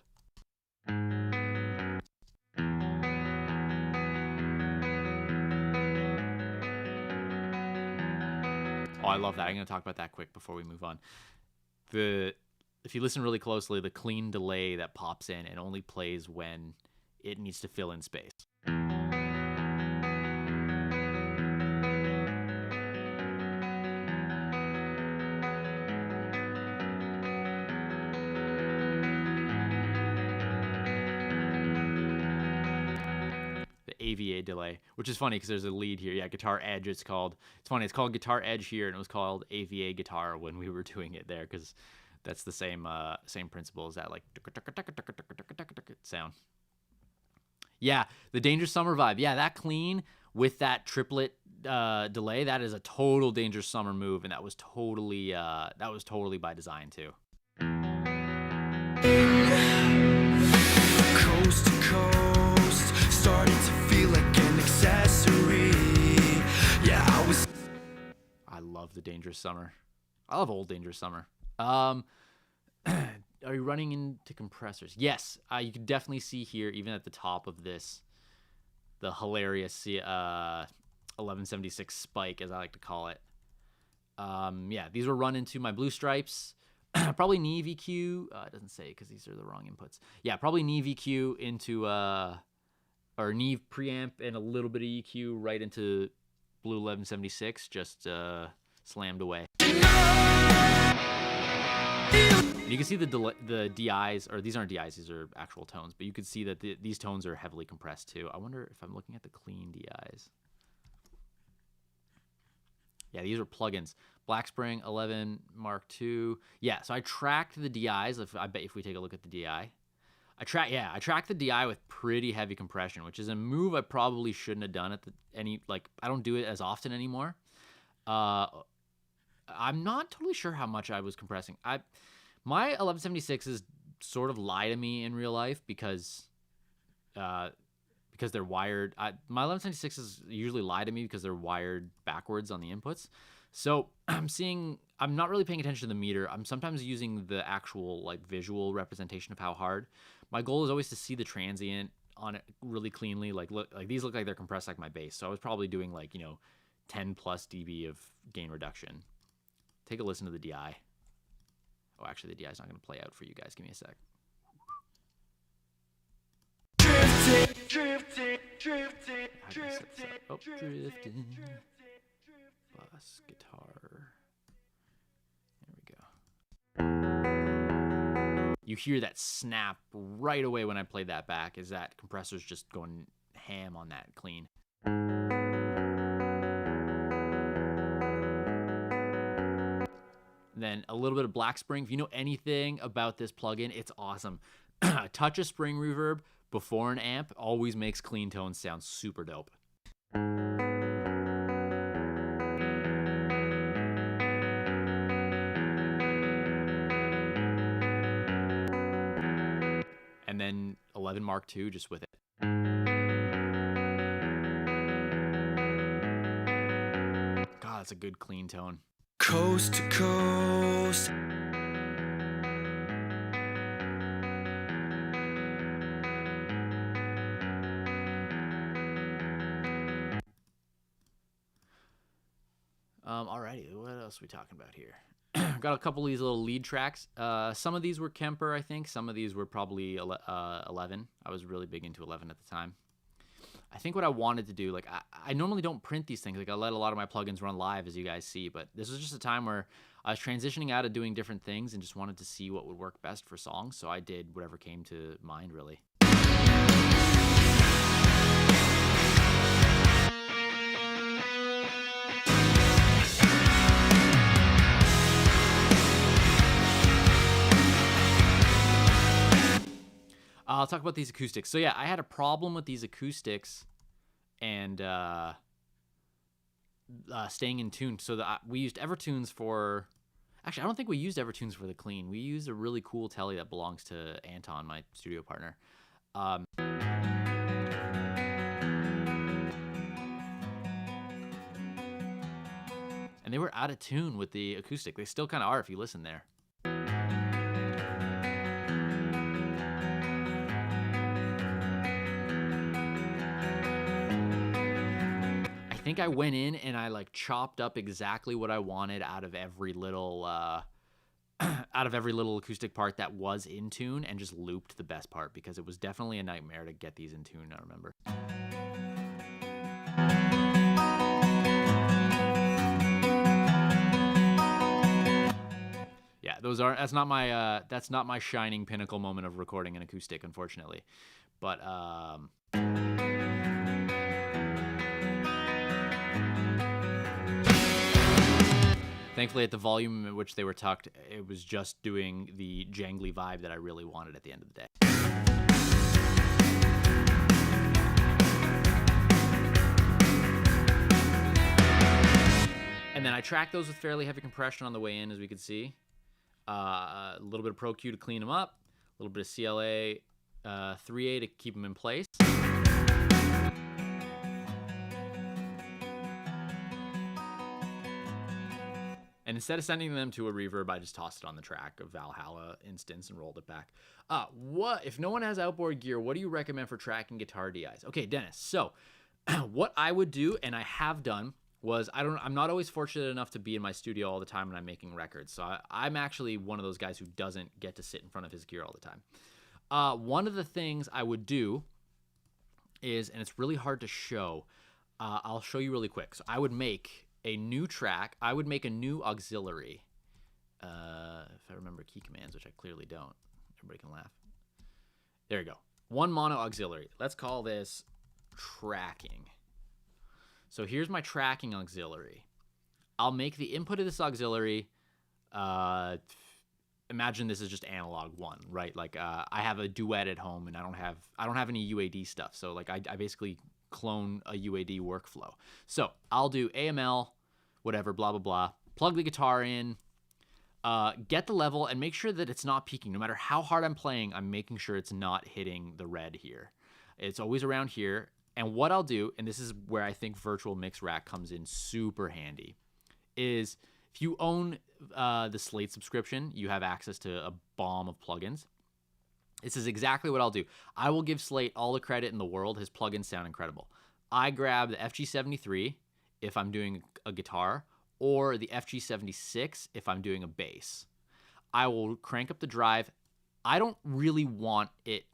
Speaker 1: Oh, I love that. I'm going to talk about that quick before we move on. If you listen really closely, the clean delay that pops in and only plays when it needs to fill in space. AVA delay, which is funny because there's a lead here. Yeah, Guitar Edge it's called. It's funny, it's called Guitar Edge here, and it was called AVA guitar when we were doing it there because that's the same principle as that like sound. Yeah, the Dangerous Summer vibe. Yeah, that clean with that triplet delay, that is a total Dangerous Summer move, and that was totally by design too.
Speaker 2: Coast to coast, started to feel like an accessory. Yeah,
Speaker 1: I love the Dangerous Summer. I love old Dangerous Summer. Are you running into compressors? Yes, you can definitely see here, even at the top of this, the hilarious 1176 spike, as I like to call it. Yeah, these were run into my Blue Stripes. Probably Neve EQ. It doesn't say because these are the wrong inputs. Yeah, probably Neve EQ into or Neve preamp and a little bit of EQ right into Blue 1176. Just slammed away. You can see the DIs, or these aren't DIs, these are actual tones, but you can see that these tones are heavily compressed too. I wonder if I'm looking at the clean DIs. Yeah, these are plugins. Black Spring 11 Mark II. Yeah, so I tracked the DIs. I bet if we take a look at the DI, I tracked the DI with pretty heavy compression, which is a move I probably shouldn't have done I don't do it as often anymore. I'm not totally sure how much I was compressing. My 1176s sort of lie to me in real life because they're wired. My 1176s usually lie to me because they're wired backwards on the inputs. So I'm not really paying attention to the meter. I'm sometimes using the actual like visual representation of how hard. My goal is always to see the transient on it really cleanly. These look like they're compressed like my bass. So I was probably doing 10 plus dB of gain reduction. Take a listen to the DI. Oh, actually the DI is not going to play out for you guys. Give me a sec.
Speaker 2: drifting, drifting,
Speaker 1: How do I set this
Speaker 2: drifting,
Speaker 1: up? Oh, drifting.
Speaker 2: drifting.
Speaker 1: Bass guitar. There we go. You hear that snap right away when I play that back, is that compressor's just going ham on that clean. Then a little bit of Black Spring. If you know anything about this plugin, it's awesome. A touch of spring reverb before an amp always makes clean tones sound super dope. And then 11 Mark II just with it. God, that's a good clean tone.
Speaker 2: Coast to coast.
Speaker 1: Alrighty, what else are we talking about here? Got a couple of these little lead tracks. Some of these were Kemper, I think. Some of these were probably 11. I was really big into 11 at the time. I think what I wanted to do, like, I normally don't print these things. Like, I let a lot of my plugins run live, as you guys see. But this was just a time where I was transitioning out of doing different things and just wanted to see what would work best for songs. So I did whatever came to mind, really. I'll talk about these acoustics. So yeah, I had a problem with these acoustics and staying in tune. So we used Evertunes for... Actually, I don't think we used Evertunes for the clean. We used a really cool telly that belongs to Anton, my studio partner. And they were out of tune with the acoustic. They still kind of are if you listen there. I think I went in and I like chopped up exactly what I wanted out of every little acoustic part that was in tune and just looped the best part because it was definitely a nightmare to get these in tune, I remember. Yeah, that's not my shining pinnacle moment of recording an acoustic, unfortunately. But thankfully, at the volume at which they were tucked, it was just doing the jangly vibe that I really wanted at the end of the day. And then I tracked those with fairly heavy compression on the way in, as we could see. A little bit of Pro Q to clean them up, a little bit of CLA 3A to keep them in place. And instead of sending them to a reverb, I just tossed it on the track of Valhalla instance and rolled it back. If no one has outboard gear, what do you recommend for tracking guitar DIs? Okay, Dennis. So what I would do, and I have done, was I'm not always fortunate enough to be in my studio all the time when I'm making records. So I'm actually one of those guys who doesn't get to sit in front of his gear all the time. One of the things I would do is, and it's really hard to show, I'll show you really quick. So I would make a new track. I would make a new auxiliary. If I remember key commands, which I clearly don't. Everybody can laugh. There you go. One mono auxiliary. Let's call this tracking. So here's my tracking auxiliary. I'll make the input of this auxiliary. Imagine this is just analog 1, right? Like I have a Duet at home, and I don't have any UAD stuff. So like I basically clone a UAD workflow. So I'll do AML, whatever, blah blah blah. Plug the guitar in. Get the level and make sure that it's not peaking. No matter how hard I'm playing, I'm making sure it's not hitting the red here. It's always around here. And what I'll do, and this is where I think Virtual Mix Rack comes in super handy, is if you own the Slate subscription, you have access to a bomb of plugins. This is exactly what I'll do. I will give Slate all the credit in the world. His plugins sound incredible. I grab the FG73 if I'm doing a guitar, or the FG76 if I'm doing a bass. I will crank up the drive. I don't really want it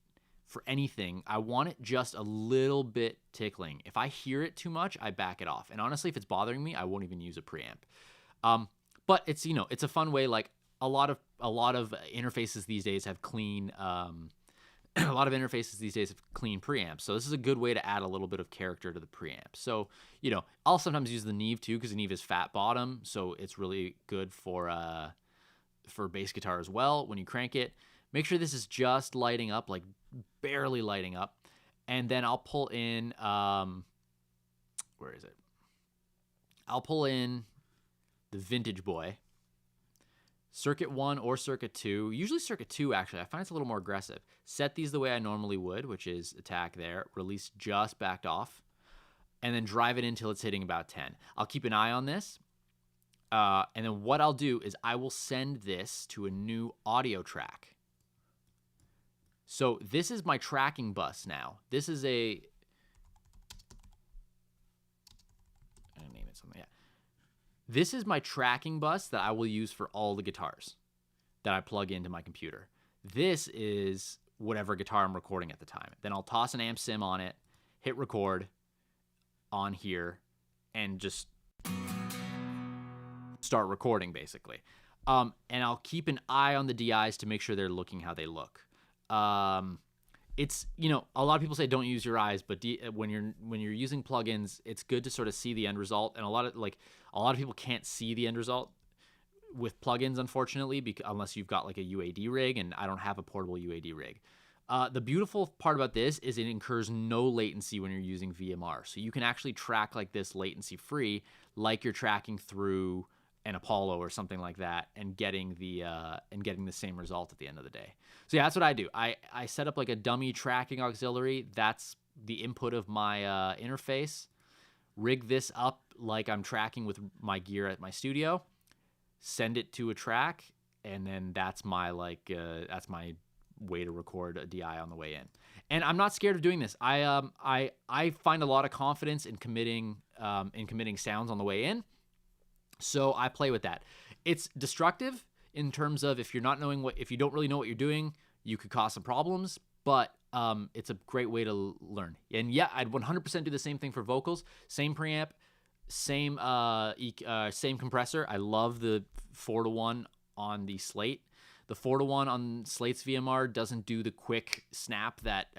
Speaker 1: for anything, I want it just a little bit tickling. If I hear it too much, I back it off. And honestly, if it's bothering me, I won't even use a preamp. But it's, you know, it's a fun way. Like a lot of interfaces these days have clean a lot of interfaces these days have clean preamps. So this is a good way to add a little bit of character to the preamp. So, you know, I'll sometimes use the Neve too, because the Neve is fat bottom, so it's really good for bass guitar as well. When you crank it, make sure this is just lighting up, like barely lighting up. And then I'll pull in, where is it? I'll pull in the Vintage Boy. Circuit 1 or Circuit 2, usually Circuit 2 actually, I find it's a little more aggressive. Set these the way I normally would, which is attack there, release just backed off, and then drive it until it's hitting about 10. I'll keep an eye on this, and then what I'll do is I will send this to a new audio track. So this is my tracking bus now. This is a... I'm gonna name it something, yeah. This is my tracking bus that I will use for all the guitars that I plug into my computer. This is whatever guitar I'm recording at the time. Then I'll toss an amp sim on it, hit record on here, and just start recording basically. And I'll keep an eye on the DIs to make sure they're looking how they look. It's, you know, a lot of people say don't use your eyes, but when you're using plugins, it's good to sort of see the end result. And a lot of people can't see the end result with plugins, unfortunately, unless you've got like a UAD rig, and I don't have a portable UAD rig. The beautiful part about this is it incurs no latency when you're using VMR, so you can actually track like this latency free, like you're tracking through an Apollo or something like that, and getting the same result at the end of the day. So yeah, that's what I do. I set up like a dummy tracking auxiliary. That's the input of my interface. Rig this up like I'm tracking with my gear at my studio. Send it to a track, and then that's my way to record a DI on the way in. And I'm not scared of doing this. I find a lot of confidence in committing sounds on the way in. So I play with that. It's destructive in terms of if you don't really know what you're doing, you could cause some problems, but it's a great way to learn. And yeah, I'd 100% do the same thing for vocals. Same preamp, same compressor. I love the 4-to-1 on the Slate. The 4-to-1 on Slate's VMR doesn't do the quick snap that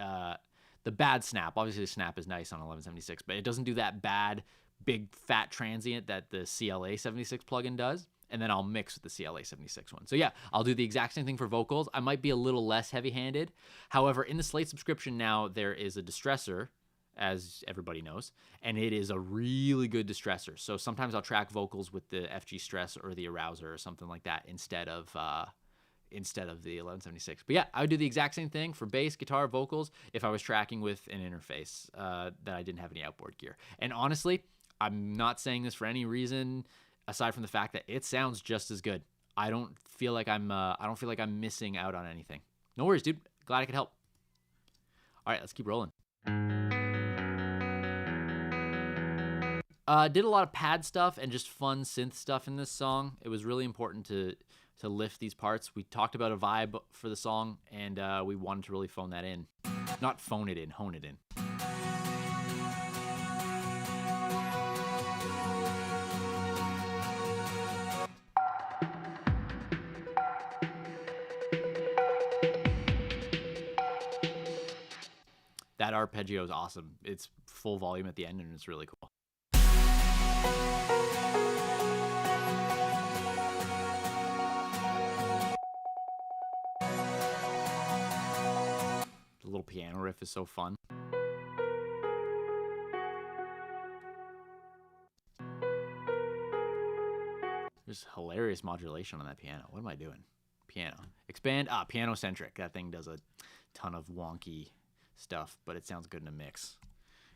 Speaker 1: the bad snap. Obviously the snap is nice on 1176, but it doesn't do that bad big fat transient that the CLA 76 plugin does, and then I'll mix with the CLA 76 one. So yeah, I'll do the exact same thing for vocals. I might be a little less heavy-handed. However, in the Slate subscription now, there is a distressor, as everybody knows, and it is a really good distressor. So sometimes I'll track vocals with the FG Stress or the Arouser or something like that instead of the 1176. But yeah, I would do the exact same thing for bass, guitar, vocals if I was tracking with an interface that I didn't have any outboard gear. And honestly, I'm not saying this for any reason aside from the fact that it sounds just as good. I don't feel like I'm missing out on anything. No worries, dude. Glad I could help. All right, let's keep rolling. Did a lot of pad stuff and just fun synth stuff in this song. It was really important to lift these parts. We talked about a vibe for the song, and we wanted to really phone that in. Not phone it in, hone it in. That arpeggio is awesome. It's full volume at the end, and it's really cool. The little piano riff is so fun. There's hilarious modulation on that piano. What am I doing? Piano. Expand. Piano centric. That thing does a ton of wonky stuff, but it sounds good in a mix.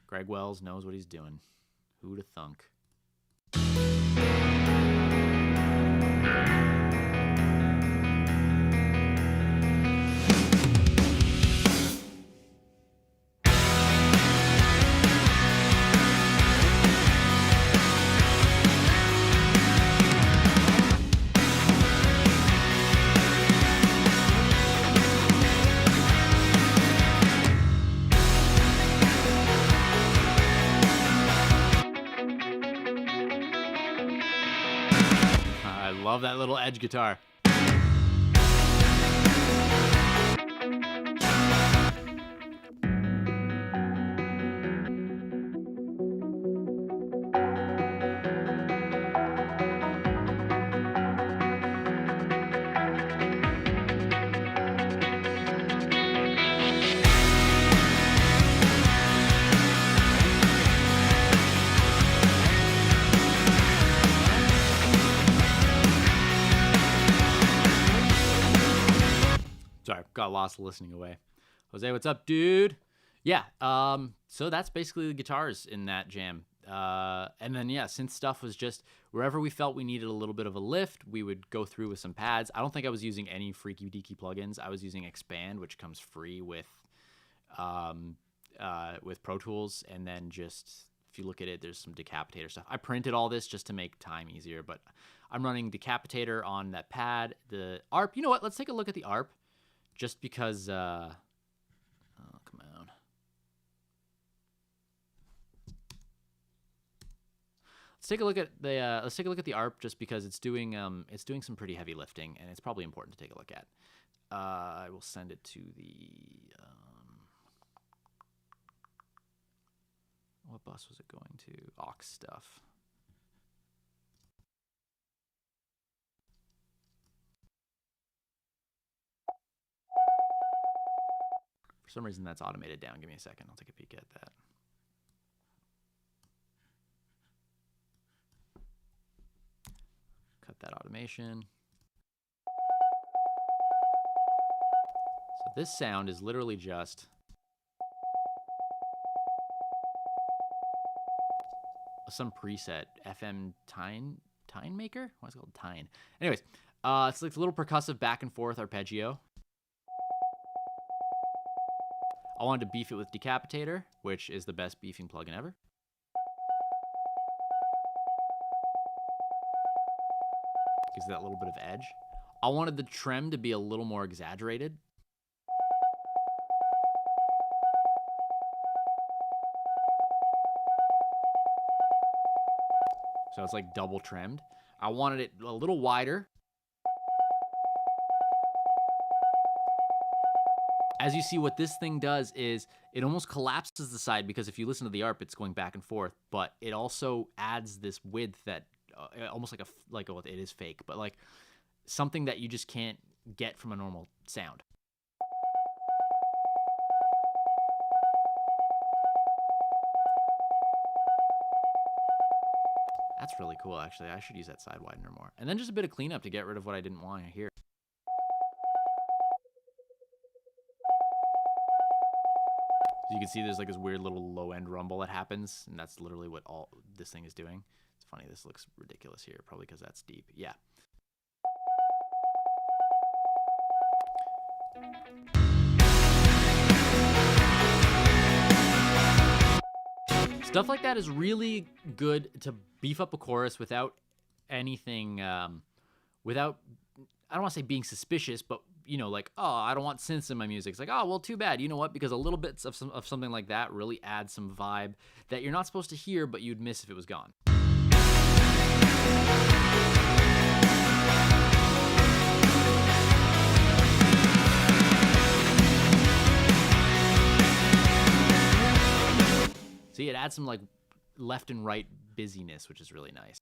Speaker 1: Greg Wells knows what he's doing. Who'da thunk? Love that little edge guitar. Sorry, got lost listening away. Jose, what's up, dude? Yeah, so that's basically the guitars in that jam. And then, yeah, synth stuff was just wherever we felt we needed a little bit of a lift, we would go through with some pads. I don't think I was using any freaky deaky plugins. I was using Expand, which comes free with Pro Tools. And then just, if you look at it, there's some Decapitator stuff. I printed all this just to make time easier, but I'm running Decapitator on that pad. The ARP, you know what? Let's take a look at the ARP. Just because, oh, come on. Let's take a look at the ARP just because it's doing some pretty heavy lifting, and it's probably important to take a look at. I will send it to the, what bus was it going to? Aux stuff. For some reason, that's automated down. Give me a second. I'll take a peek at that. Cut that automation. So this sound is literally just some preset. FM Tyne Maker? What's it called? Tyne. Anyways, it's like a little percussive back and forth arpeggio. I wanted to beef it with Decapitator, which is the best beefing plugin ever. Gives that little bit of edge. I wanted the trem to be a little more exaggerated. So it's like double trimmed. I wanted it a little wider. As you see, what this thing does is it almost collapses the side because if you listen to the ARP, it's going back and forth, but it also adds this width that almost like well, it is fake, but like something that you just can't get from a normal sound. That's really cool, actually. I should use that side widener more. And then just a bit of cleanup to get rid of what I didn't want to hear. So you can see there's like this weird little low end rumble that happens, and that's literally what all this thing is doing. It's funny, this looks ridiculous here, probably because that's deep. Yeah. Stuff like that is really good to beef up a chorus without anything, without, I don't want to say being suspicious, but you know, like, oh, I don't want synths in my music. It's like, oh, well, too bad. You know what? Because a little bit of something like that really adds some vibe that you're not supposed to hear, but you'd miss if it was gone. See, it adds some like left and right busyness, which is really nice.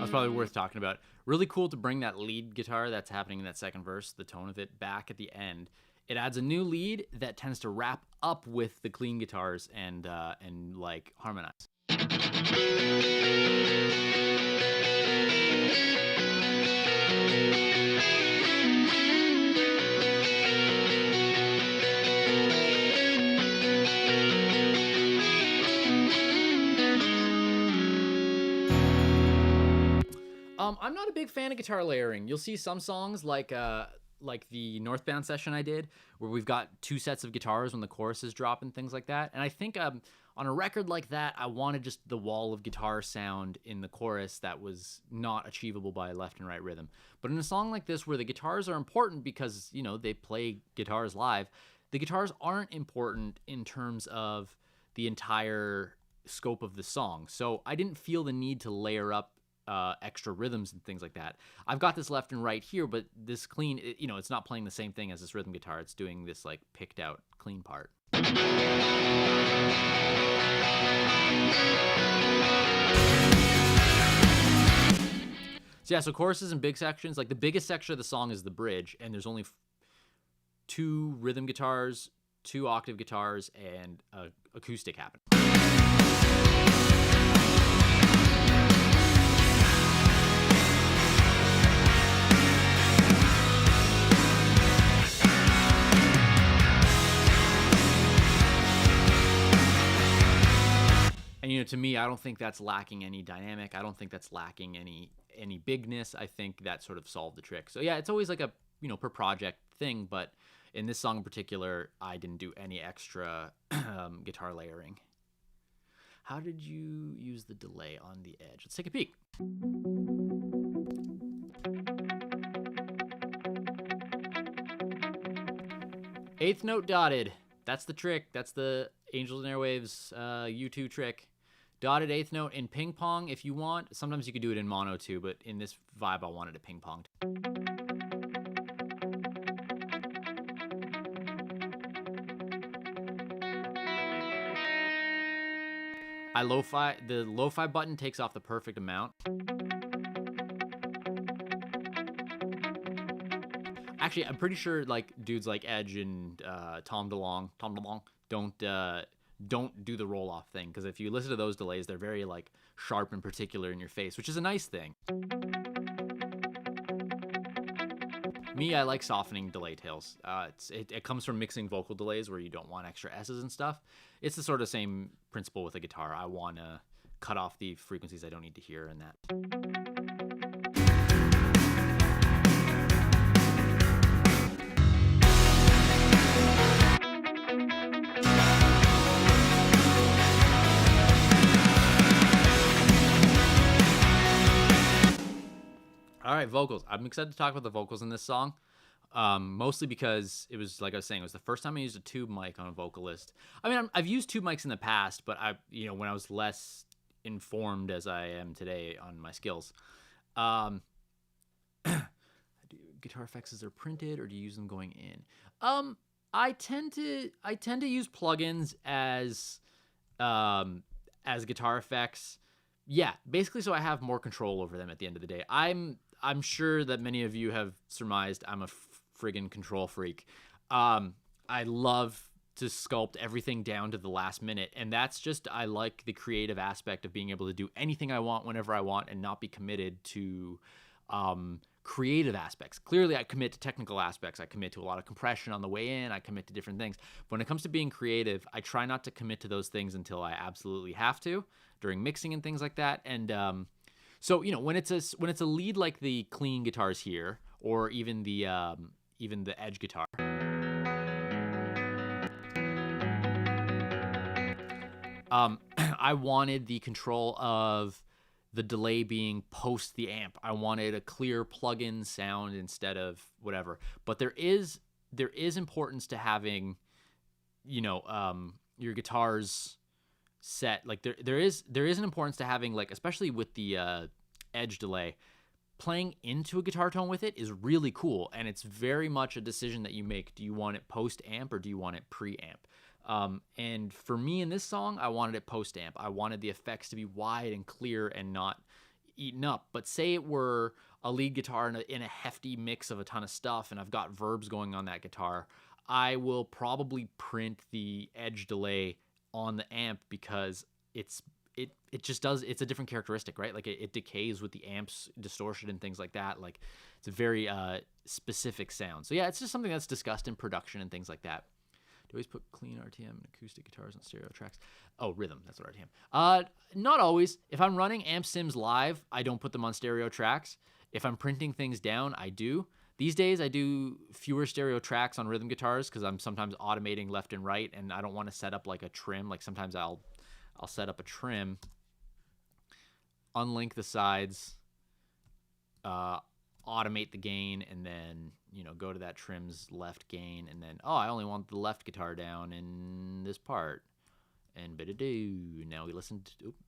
Speaker 1: Probably worth talking about. Really cool to bring that lead guitar that's happening in that second verse, the tone of it, back at the end. It adds a new lead that tends to wrap up with the clean guitars and like harmonize. I'm not a big fan of guitar layering. You'll see some songs like the Northbound session I did, where we've got two sets of guitars when the choruses drop and things like that. And I think on a record like that, I wanted just the wall of guitar sound in the chorus that was not achievable by left and right rhythm. But in a song like this, where the guitars are important because, you know, they play guitars live, the guitars aren't important in terms of the entire scope of the song. So I didn't feel the need to layer up extra rhythms and things like that. I've got this left and right here, but this clean, you know, it's not playing the same thing as this rhythm guitar. It's doing this like picked out clean part. So yeah, so choruses and big sections. Like the biggest section of the song is the bridge, and there's only two rhythm guitars, two octave guitars, and acoustic happening. And, you know, to me, I don't think that's lacking any dynamic. I don't think that's lacking any bigness. I think that sort of solved the trick. So yeah, it's always like a, you know, per project thing. But in this song in particular, I didn't do any extra guitar layering. How did you use the delay on the edge? Let's take a peek. Eighth note dotted. That's the trick. That's the Angels and Airwaves U2 trick. Dotted eighth note in ping pong if you want. Sometimes you could do it in mono too, but in this vibe, I wanted it ping ponged. The lo-fi button takes off the perfect amount. Actually, I'm pretty sure like dudes like Edge and Tom DeLonge don't do the roll-off thing, because if you listen to those delays, they're very like sharp and particular in your face, which is a nice thing. Me, I like softening delay tails. It comes from mixing vocal delays where you don't want extra S's and stuff. It's the sort of same principle with a guitar. I want to cut off the frequencies I don't need to hear in that. All right, vocals. I'm excited to talk about the vocals in this song, mostly because it was, like I was saying, it was the first time I used a tube mic on a vocalist. I mean, I've used tube mics in the past, but when I was less informed as I am today on my skills. Do guitar effects as they're printed, or do you use them going in? I tend to use plugins as guitar effects. Yeah, basically, so I have more control over them at the end of the day. I'm sure that many of you have surmised I'm a friggin' control freak. I love to sculpt everything down to the last minute, and that's just, I like the creative aspect of being able to do anything I want whenever I want and not be committed to creative aspects. Clearly, I commit to technical aspects. I commit to a lot of compression on the way in. I commit to different things. But when it comes to being creative, I try not to commit to those things until I absolutely have to during mixing and things like that. And so, when it's a lead like the clean guitars here, or even the Edge guitar, I wanted the control of the delay being post the amp. I wanted a clear plug-in sound instead of whatever. But there is importance to having, your guitars set. Like there is an importance to having, like, especially with the Edge delay, playing into a guitar tone with it is really cool, and it's very much a decision that you make. Do you want it post amp or do you want it pre amp? And for me in this song, I wanted it post amp. I wanted the effects to be wide and clear and not eaten up. But say it were a lead guitar in a hefty mix of a ton of stuff, and I've got verbs going on that guitar, I will probably print the Edge delay on the amp because it just does. It's a different characteristic, right? Like it decays with the amps distortion and things like that. Like it's a very specific sound. So yeah, it's just something that's discussed in production and things like that. Do you always put clean RTM and acoustic guitars on stereo tracks? Oh, rhythm. That's what RTM. Not always. If I'm running amp sims live, I don't put them on stereo tracks. If I'm printing things down, I do. These days, I do fewer stereo tracks on rhythm guitars because I'm sometimes automating left and right, and I don't want to set up like a trim. Like sometimes I'll set up a trim, unlink the sides, automate the gain, and then go to that trim's left gain, and then I only want the left guitar down in this part, and bit-a-doo. Now we listen to. Oops.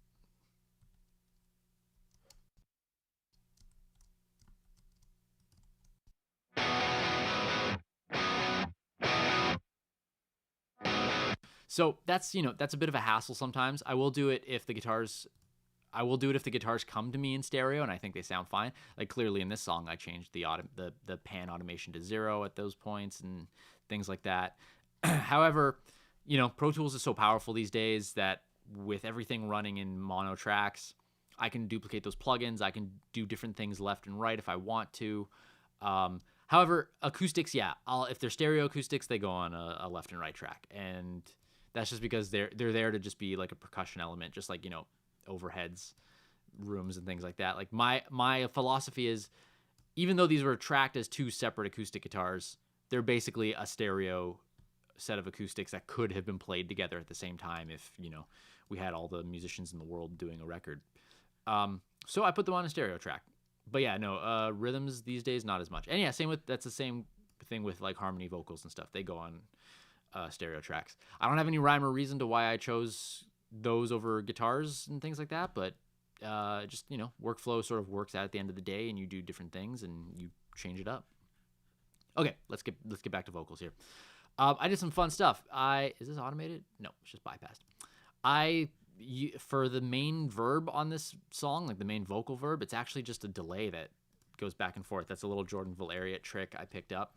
Speaker 1: So that's a bit of a hassle sometimes. I will do it if the guitars come to me in stereo and I think they sound fine. Like clearly in this song, I changed the pan automation to 0 at those points and things like that. However, Pro Tools is so powerful these days that with everything running in mono tracks, I can duplicate those plugins. I can do different things left and right if I want to. However, acoustics, yeah, if they're stereo acoustics, they go on a left and right track, and that's just because they're there to just be like a percussion element, just like overheads, rooms, and things like that. Like my philosophy is, even though these were tracked as two separate acoustic guitars, they're basically a stereo set of acoustics that could have been played together at the same time if we had all the musicians in the world doing a record. So I put them on a stereo track. But yeah, no, rhythms these days not as much. And yeah, that's the same thing with like harmony vocals and stuff. They go on stereo tracks. I don't have any rhyme or reason to why I chose those over guitars and things like that, but just workflow sort of works out at the end of the day, and you do different things and you change it up. Okay, let's get back to vocals here. I did some fun stuff. Is this automated? No, it's just bypassed. For the main verb on this song, like the main vocal verb, it's actually just a delay that goes back and forth. That's a little Jordan Valeriat trick I picked up.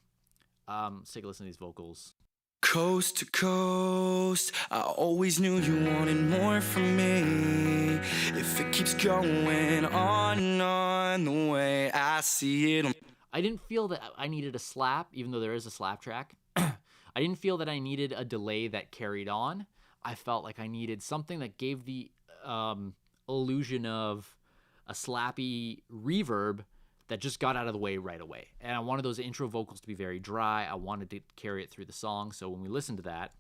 Speaker 1: Let's take a listen to these vocals.
Speaker 2: Coast to coast, I always knew you wanted more from me. If it keeps going on the way I see it.
Speaker 1: I didn't feel that I needed a slap, even though there is a slap track. I didn't feel that I needed a delay that carried on. I felt like I needed something that gave the illusion of a slappy reverb that just got out of the way right away. And I wanted those intro vocals to be very dry. I wanted to carry it through the song. So when we listen to that.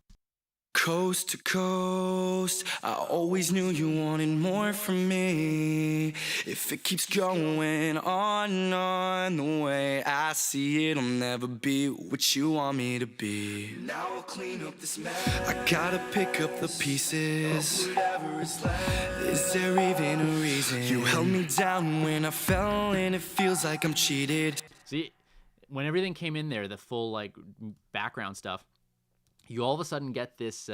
Speaker 2: Coast to coast, I always knew you wanted more from me. If it keeps going on the way I see it, I'll never be what you want me to be. Now I'll clean up this mess. I gotta pick up the pieces of whatever is left. Is there even a reason? You held me down when I fell, and it feels like I'm cheated.
Speaker 1: See, when everything came in there, the full like background stuff, you all of a sudden get this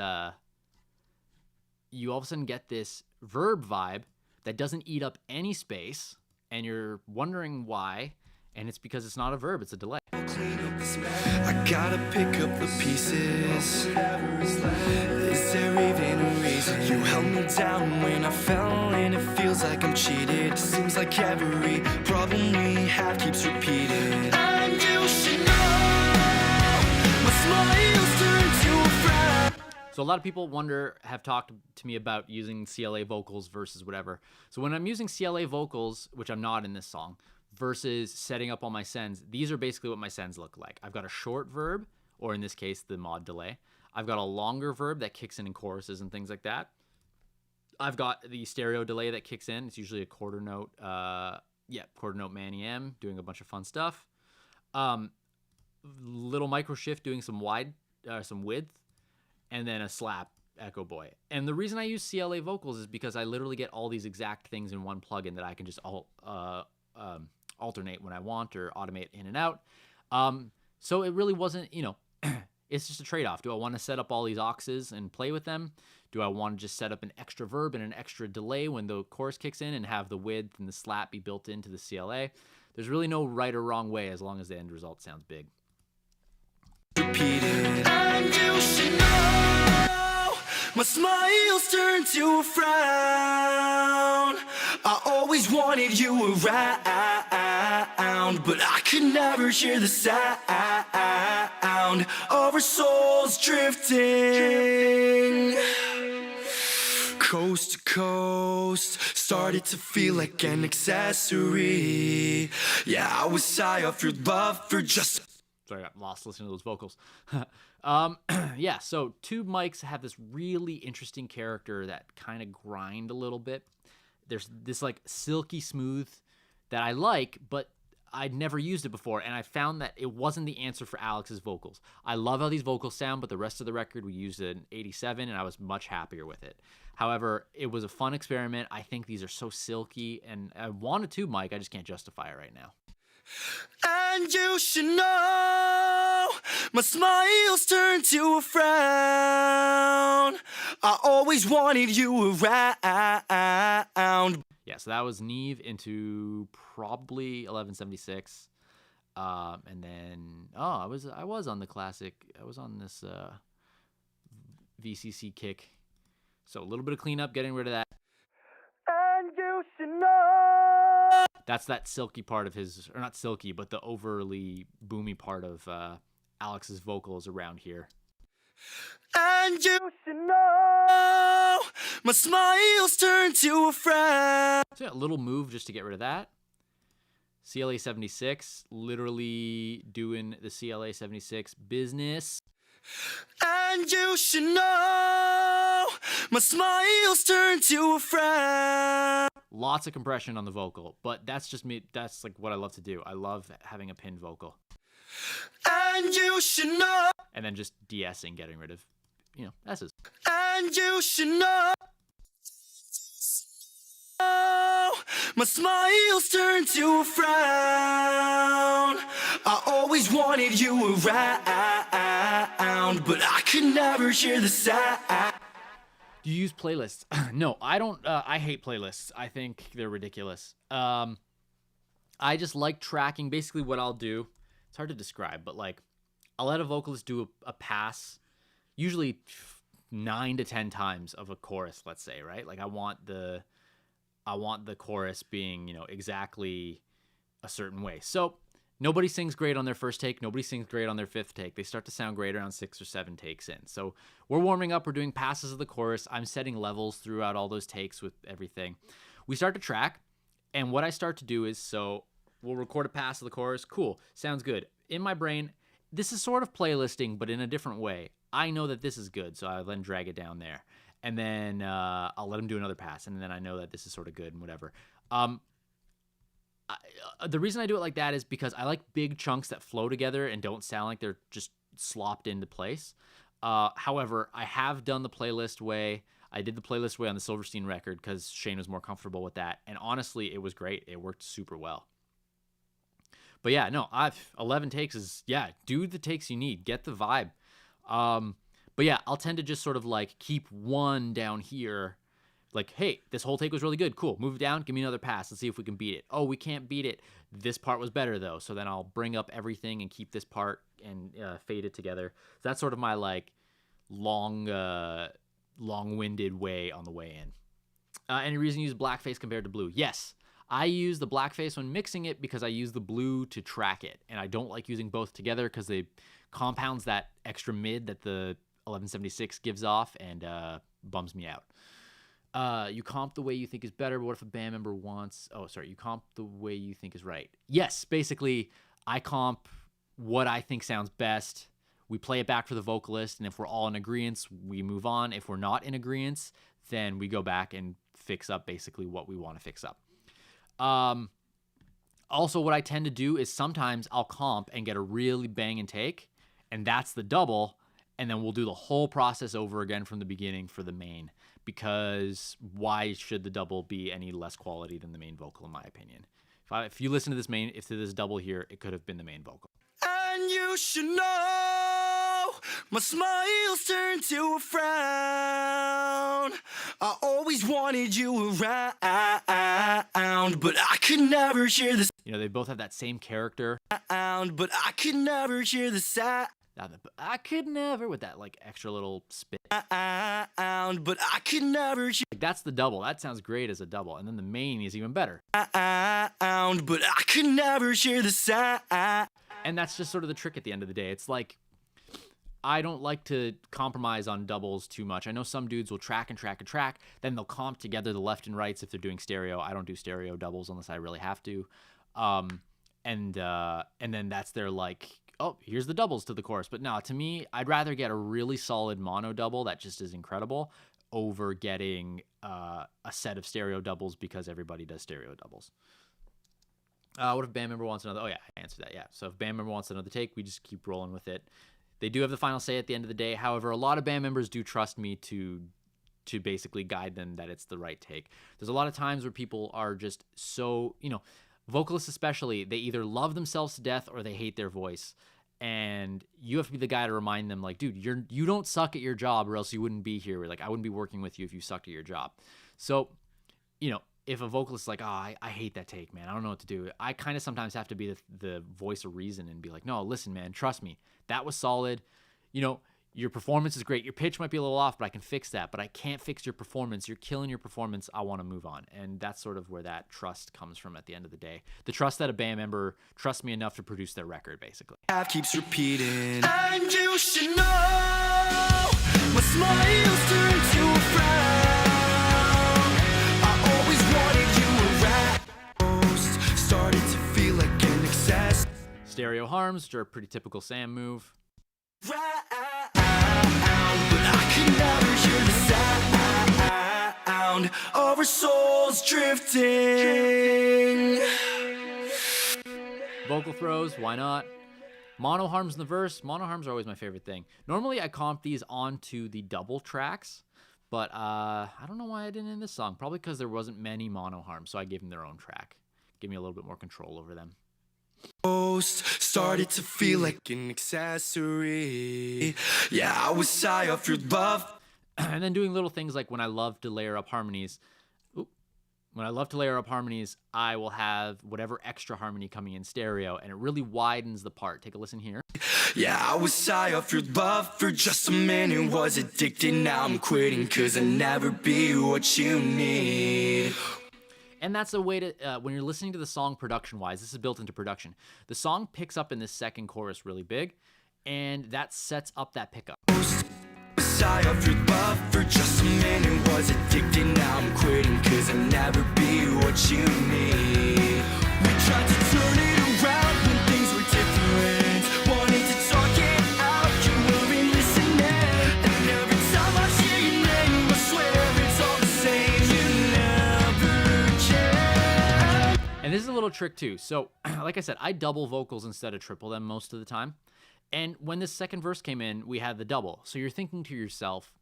Speaker 1: verb vibe that doesn't eat up any space, and you're wondering why, and it's because it's not a verb, it's a delay.
Speaker 2: I gotta pick up the pieces. Is there even a reason? You held me down when I fell, and it feels like I'm cheated. Seems like every problem we have keeps repeating. And you should know my smiles turn to a frown.
Speaker 1: So a lot of people have talked to me about using CLA vocals versus whatever. So when I'm using CLA vocals, which I'm not in this song, versus setting up all my sends, these are basically what my sends look like. I've got a short verb, or in this case, the mod delay. I've got a longer verb that kicks in choruses and things like that. I've got the stereo delay that kicks in. It's usually a quarter note, quarter note Manny M doing a bunch of fun stuff. Little micro shift doing some width, and then a slap Echo Boy. And the reason I use CLA vocals is because I literally get all these exact things in one plugin that I can just alternate when I want or automate in and out. So it really wasn't, it's just a trade-off. Do I want to set up all these auxes and play with them? Do I want to just set up an extra verb and an extra delay when the chorus kicks in and have the width and the slap be built into the CLA? There's really no right or wrong way as long as the end result sounds big.
Speaker 2: Repeated. And you should know my smiles turned to a frown. I always wanted you around, but I could never hear the sound of our souls drifting. Coast to coast, started to feel like an accessory. Yeah, I was high off your love for just...
Speaker 1: Sorry, I got lost listening to those vocals. Yeah, so Tube Mics have this really interesting character that kind of grind a little bit. There's this like silky smooth that I like, but I'd never used it before, and I found that it wasn't the answer for Alex's vocals. I love how these vocals sound, but the rest of the record we used an 87, and I was much happier with it. However, it was a fun experiment. I think these are so silky, and I want a Tube Mic. I just can't justify it right now.
Speaker 2: And you should know, my smiles turned to a frown. I always wanted you around.
Speaker 1: Yeah, so that was Neve into probably 1176. And then, I was on the classic. I was on this VCC kick. So a little bit of cleanup, getting rid of that.
Speaker 2: And you should know.
Speaker 1: That's that silky part of his, or not silky, but the overly boomy part of Alex's vocals around here.
Speaker 2: And you should know, my smiles turned to a frown.
Speaker 1: So yeah, a little move just to get rid of that. CLA 76, literally doing the CLA 76 business.
Speaker 2: And you should know, my smiles turned to a frown.
Speaker 1: Lots of compression on the vocal, but that's just me. That's like what I love to do. I love having a pinned vocal.
Speaker 2: And you should know.
Speaker 1: And then just de-essing, getting rid of, S's.
Speaker 2: And you should know, my smiles turned to a frown. I always wanted you around, but I could never hear the sound.
Speaker 1: Do you use playlists? No, I don't. I hate playlists. I think they're ridiculous. I just like tracking. Basically what I'll do, it's hard to describe, but like I'll let a vocalist do a pass, usually 9 to 10 times of a chorus, let's say, right? Like I want the chorus being, exactly a certain way. So nobody sings great on their first take. Nobody sings great on their fifth take. They start to sound great around 6 or 7 takes in. So we're warming up. We're doing passes of the chorus. I'm setting levels throughout all those takes with everything. We start to track. And what I start to do is, so we'll record a pass of the chorus. Cool. Sounds good. In my brain, this is sort of playlisting, but in a different way. I know that this is good, so I then drag it down there. And then I'll let him do another pass, and then I know that this is sort of good and whatever. The reason I do it like that is because I like big chunks that flow together and don't sound like they're just slopped into place. However, I have done the playlist way. I did the playlist way on the Silverstein record because Shane was more comfortable with that. And honestly, it was great. It worked super well. But yeah, no, 11 takes is, do the takes you need. Get the vibe. But yeah, I'll tend to just sort of like keep one down here. Like, hey, this whole take was really good. Cool. Move it down. Give me another pass. Let's see if we can beat it. Oh, we can't beat it. This part was better, though. So then I'll bring up everything and keep this part and fade it together. So that's sort of my, like, long-winded way on the way in. Any reason to use blackface compared to blue? Yes. I use the blackface when mixing it because I use the blue to track it. And I don't like using both together because they compounds that extra mid that the 1176 gives off and bums me out. You comp the way you think is better, but what if a band member wants... you comp the way you think is right. Yes, basically, I comp what I think sounds best. We play it back for the vocalist, and if we're all in agreement, we move on. If we're not in agreement, then we go back and fix up basically what we want to fix up. Also, what I tend to do is sometimes I'll comp and get a really banging take, and that's the double, and then we'll do the whole process over again from the beginning for the main, because why should the double be any less quality than the main vocal, in my opinion? If you listen to this double here, it could have been the main vocal.
Speaker 2: And you should know, my smiles turned to a frown. I always wanted you around, but I could never hear the
Speaker 1: they both have that same character.
Speaker 2: sound, but I could never hear the sound.
Speaker 1: I could never, with that like extra little spit.
Speaker 2: But I could never hear.
Speaker 1: Like, that's the double. That sounds great as a double. And then the main is even better.
Speaker 2: But I could never hear the sound.
Speaker 1: And that's just sort of the trick at the end of the day. It's like, I don't like to compromise on doubles too much. I know some dudes will track and track and track, then they'll comp together the left and rights if they're doing stereo. I don't do stereo doubles unless I really have to. And then that's their like, oh, here's the doubles to the chorus. But no, to me, I'd rather get a really solid mono double that just is incredible over getting a set of stereo doubles because everybody does stereo doubles. What if band member wants another? Oh yeah, I answered that. Yeah. So if band member wants another take, we just keep rolling with it. They do have the final say at the end of the day. However, a lot of band members do trust me to basically guide them that it's the right take. There's a lot of times where people are just so, vocalists especially, they either love themselves to death or they hate their voice. And you have to be the guy to remind them, like, dude, you don't suck at your job or else you wouldn't be here. Like, I wouldn't be working with you if you sucked at your job. So, if a vocalist is like, oh, I hate that take, man, I don't know what to do, I kind of sometimes have to be the voice of reason and be like, no, listen, man, trust me. That was solid. Your performance is great. Your pitch might be a little off, but I can fix that. But I can't fix your performance. You're killing your performance. I want to move on. And that's sort of where that trust comes from at the end of the day. The trust that a band member trusts me enough to produce their record, basically.
Speaker 2: Keeps repeating. And you should know my smiles turn to a frown. I always wanted you around. Started to feel like an excess.
Speaker 1: Stereo harms, which are a pretty typical Sam move.
Speaker 2: But I can never hear the sound of our souls drifting.
Speaker 1: Vocal throws, why not? Mono harms in the verse. Mono harms are always my favorite thing. Normally I comp these onto the double tracks, but I don't know why I didn't in this song. Probably because there wasn't many mono harms, so I gave them their own track. Give me a little bit more control over them.
Speaker 2: Started to feel like an accessory. Yeah, I was high off your love.
Speaker 1: And then doing little things like when I love to layer up harmonies. I will have whatever extra harmony coming in stereo, and it really widens the part. Take a listen here.
Speaker 2: Yeah, I was high off your love for just a minute. Was addicted, now I'm quitting, 'cause I'll never be what you need.
Speaker 1: And that's a way to, when you're listening to the song production-wise, this is built into production. The song picks up in this second chorus really big, and that sets up that pickup.
Speaker 2: Sigh of your love for just a minute. Was addicted, now I'm quitting, 'cause I'll never be what you need. We tried to turn it around when things were different. Wanted to talk it out, you weren't listening. And every time I hear your name, I swear it's all the same. You never change.
Speaker 1: And this is a little trick too. So, like I said, I double vocals instead of triple them most of the time. And when this second verse came in, we had the double. So you're thinking to yourself,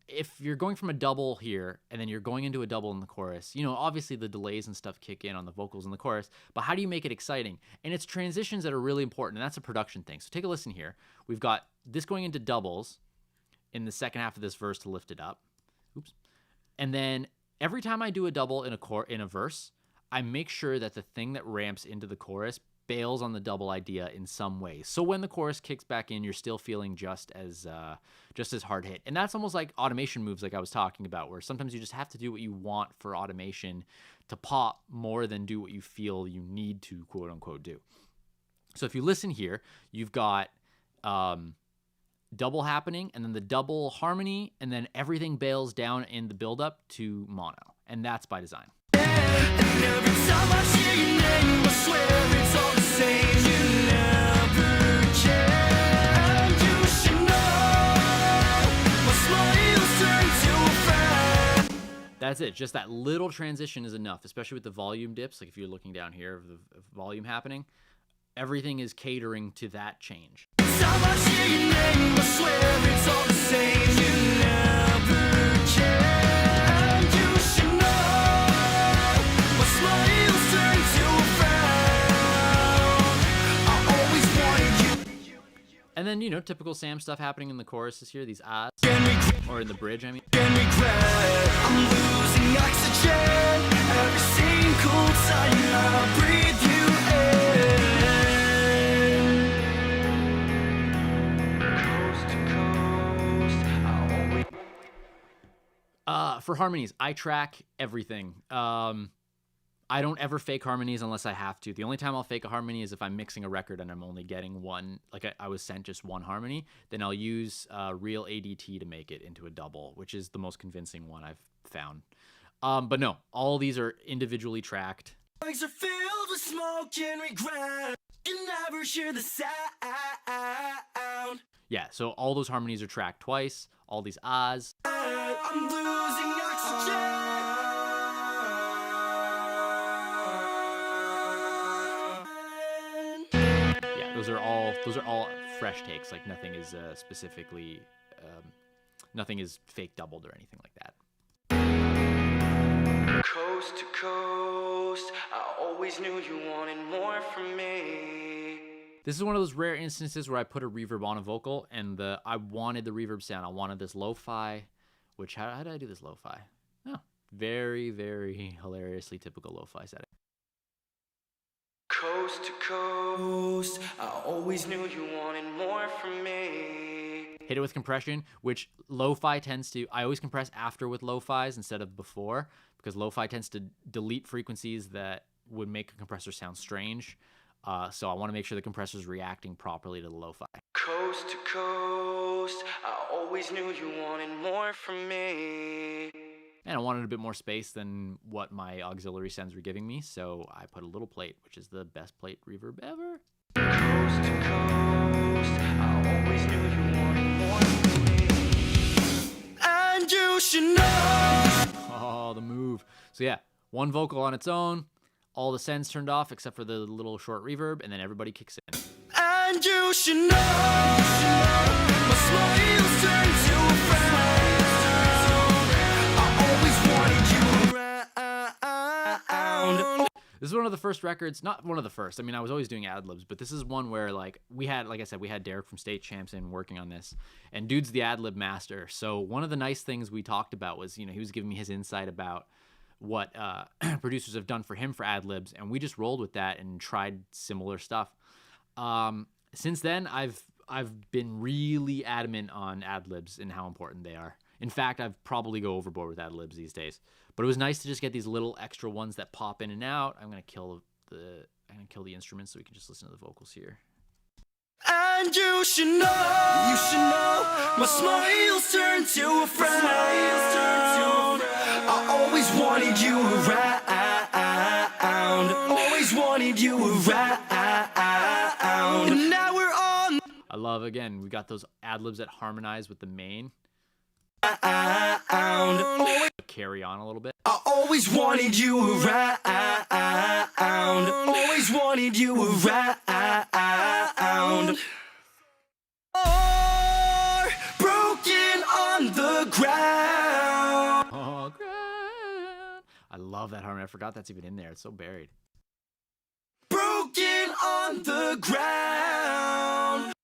Speaker 1: if you're going from a double here and then you're going into a double in the chorus, obviously the delays and stuff kick in on the vocals in the chorus, but how do you make it exciting? And it's transitions that are really important, and that's a production thing. So take a listen here. We've got this going into doubles in the second half of this verse to lift it up. Oops. And then every time I do a double in a verse, I make sure that the thing that ramps into the chorus bails on the double idea in some way. So when the chorus kicks back in, you're still feeling just as hard hit. And that's almost like automation moves like I was talking about, where sometimes you just have to do what you want for automation to pop more than do what you feel you need to quote unquote do. So if you listen here, you've got double happening and then the double harmony, and then everything bails down in the buildup to mono. And that's by design.
Speaker 2: And every time I hear your name, I swear it's all the same. You never change. You should know my smiles turn to a frown.
Speaker 1: That's it. Just that little transition is enough, especially with the volume dips. Like if you're looking down here of the volume happening, everything is catering to that change.
Speaker 2: Every time I hear your name, I swear it's all the same. You never change. You should know. Smiles turn to a frown. I always wanted you.
Speaker 1: And then, typical Sam stuff happening in the choruses here, these ahs, or in the bridge, I mean.
Speaker 2: Can regret, I'm losing oxygen. Every single time I breathe you in.
Speaker 1: For harmonies, I track everything. I don't ever fake harmonies unless I have to. The only time I'll fake a harmony is if I'm mixing a record and I'm only getting one, like I was sent just one harmony, then I'll use real ADT to make it into a double, which is the most convincing one I've found. But no, all these are individually tracked.
Speaker 2: Lungs are filled with smoke and regret. You never hear the sound.
Speaker 1: Yeah, so all those harmonies are tracked twice, all these ahs.
Speaker 2: I'm losing oxygen.
Speaker 1: Yeah, those are all fresh takes. Like nothing is specifically, nothing is fake doubled or anything like that.
Speaker 2: Coast to coast, I always knew you wanted more from me.
Speaker 1: This is one of those rare instances where I put a reverb on a vocal, and I wanted the reverb sound. I wanted this lo-fi, which how did I do this lo-fi? Oh, very, very hilariously typical lo-fi setting.
Speaker 2: Coast to coast, I always knew you wanted more from me.
Speaker 1: Hit it with compression, which lo-fi tends to, I always compress after with lo-fis instead of before, because lo-fi tends to delete frequencies that would make a compressor sound strange. So I want to make sure the compressor is reacting properly to the lo-fi.
Speaker 2: Coast to coast, I always knew you wanted more from me.
Speaker 1: And I wanted a bit more space than what my auxiliary sends were giving me, so I put a little plate, which is the best plate reverb ever.
Speaker 2: Coast to coast, I always knew you wanted more from me. And you should know.
Speaker 1: Oh, the move. So yeah, one vocal on its own, all the sends turned off except for the little short reverb, and then everybody kicks in.
Speaker 2: And you should know. My smiles turn to a frown.
Speaker 1: This is one of the first records, not one of the first. I mean, I was always doing ad-libs, but this is one where like I said, we had Derek from State Champs in working on this, and dude's the ad-lib master. So one of the nice things we talked about was, he was giving me his insight about what producers have done for him for ad-libs, and we just rolled with that and tried similar stuff. Since then, I've been really adamant on ad-libs and how important they are. In fact, I've probably go overboard with ad-libs these days. But it was nice to just get these little extra ones that pop in and out. I'm gonna kill the instruments so we can just listen to the vocals here.
Speaker 2: And you should know, my smiles turn to a frown. I always wanted you around. Always wanted you around. And now we're on.
Speaker 1: I love, again, we got those ad-libs that harmonize with the main. Carry on a little bit.
Speaker 2: I always wanted you around. Always wanted you around. Or broken on the ground.
Speaker 1: Oh, ground. I love that harmony. I forgot that's even in there. It's so buried.
Speaker 2: Broken on the ground.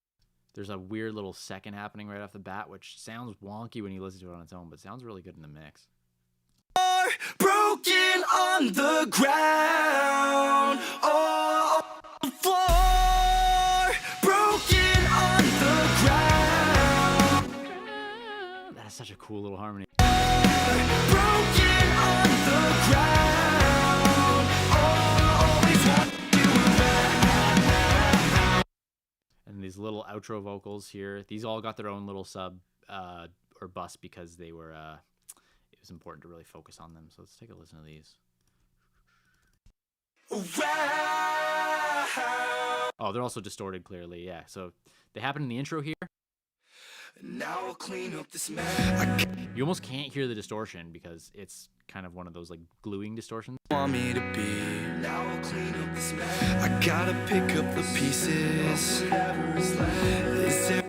Speaker 1: There's a weird little second happening right off the bat, which sounds wonky when you listen to it on its own, but sounds really good in the mix.
Speaker 2: Or broken on the ground. Oh, on the floor. Broken on the ground.
Speaker 1: That is such a cool little harmony.
Speaker 2: Broken on the ground. Always want you around.
Speaker 1: And these little outro vocals here, these all got their own little sub or bus because they were it was important to really focus on them. So let's take a listen to these. Oh, they're also distorted clearly, yeah. So they happen in the intro here.
Speaker 2: Now I'll clean up this mess.
Speaker 1: You almost can't hear the distortion because it's kind of one of those like gluing distortions.
Speaker 2: Want me to be. Now I'll clean up this mess. I gotta pick up the pieces. Is there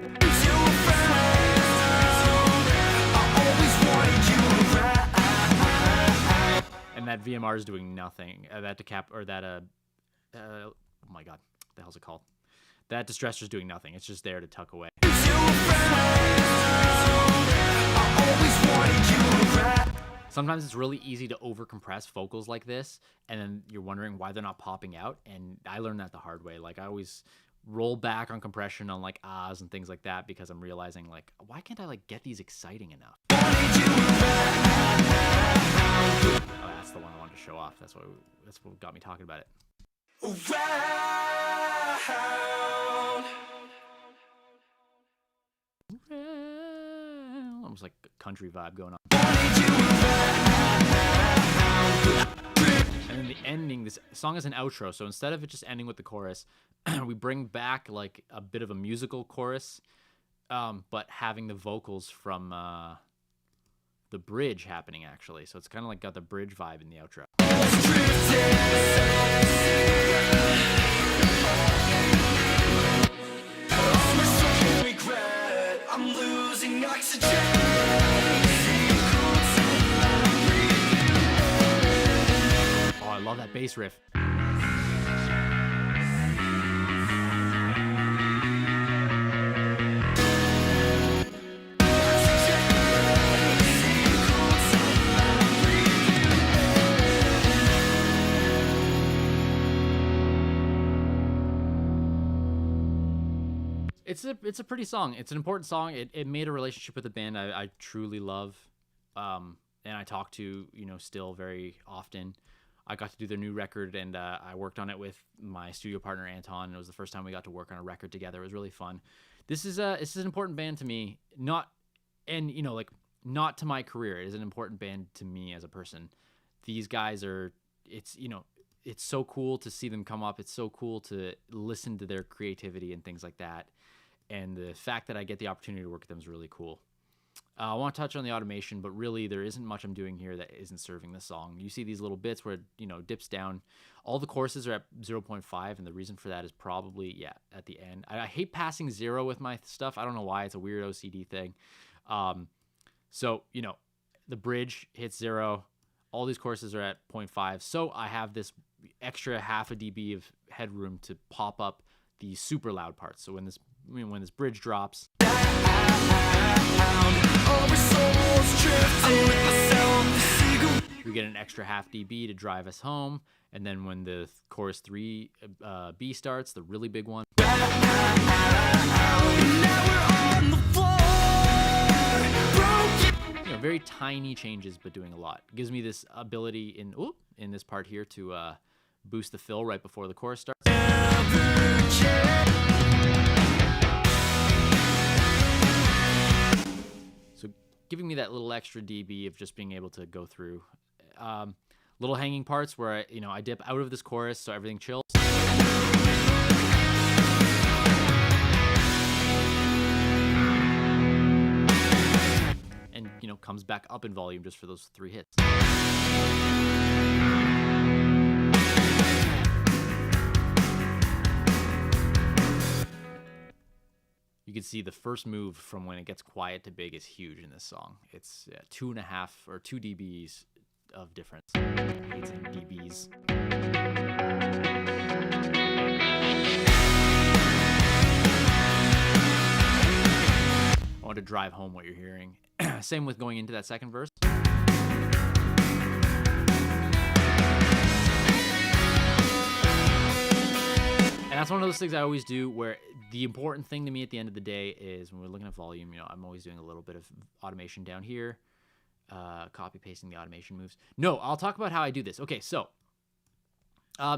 Speaker 1: and that VMR is doing nothing. That decap or that oh my god, what the hell's it called? That distressor is doing nothing. It's just there to tuck away. Sometimes it's really easy to overcompress vocals like this, and then you're wondering why they're not popping out. And I learned that the hard way. Like I always, roll back on compression on like ahs and things like that because I'm realizing like, why can't I like get these exciting enough? Oh, that's the one I wanted to show off. That's what got me talking about it. Almost like a country vibe going on. And then the ending, this song is an outro, so instead of it just ending with the chorus, we bring back like a bit of a musical chorus, but having the vocals from the bridge happening actually. So it's kind of like got the bridge vibe in the outro. I'm losing oxygen. Oh, I love that bass riff. It's a pretty song. It's an important song. It made a relationship with a band I truly love, and I talk to still very often. I got to do their new record, and I worked on it with my studio partner Anton. And it was the first time we got to work on a record together. It was really fun. This is an important band to me. Not to my career. It is an important band to me as a person. These guys are. It's so cool to see them come up. It's so cool to listen to their creativity and things like that. And the fact that I get the opportunity to work with them is really cool. I want to touch on the automation, but really there isn't much I'm doing here that isn't serving the song. You see these little bits where it dips down. All the choruses are at 0.5, and the reason for that is probably, at the end. I hate passing 0 with my stuff. I don't know why. It's a weird OCD thing. So, the bridge hits 0. All these choruses are at 0.5. So I have this extra half a dB of headroom to pop up the super loud parts. So when this bridge drops, you get an extra half dB to drive us home. And then when the chorus 3 B starts, the really big one, very tiny changes, but doing a lot. It gives me this ability in this part here to boost the fill right before the chorus starts. So giving me that little extra dB of just being able to go through. Little hanging parts where I dip out of this chorus so everything chills. And comes back up in volume just for those 3 hits. You can see the first move from when it gets quiet to big is huge in this song. It's 2.5 or 2 dBs of difference. It's in dBs. I want to drive home what you're hearing. Same with going into that second verse. And that's one of those things I always do where the important thing to me at the end of the day is when we're looking at volume, I'm always doing a little bit of automation down here, copy pasting the automation moves. No, I'll talk about how I do this. Okay, so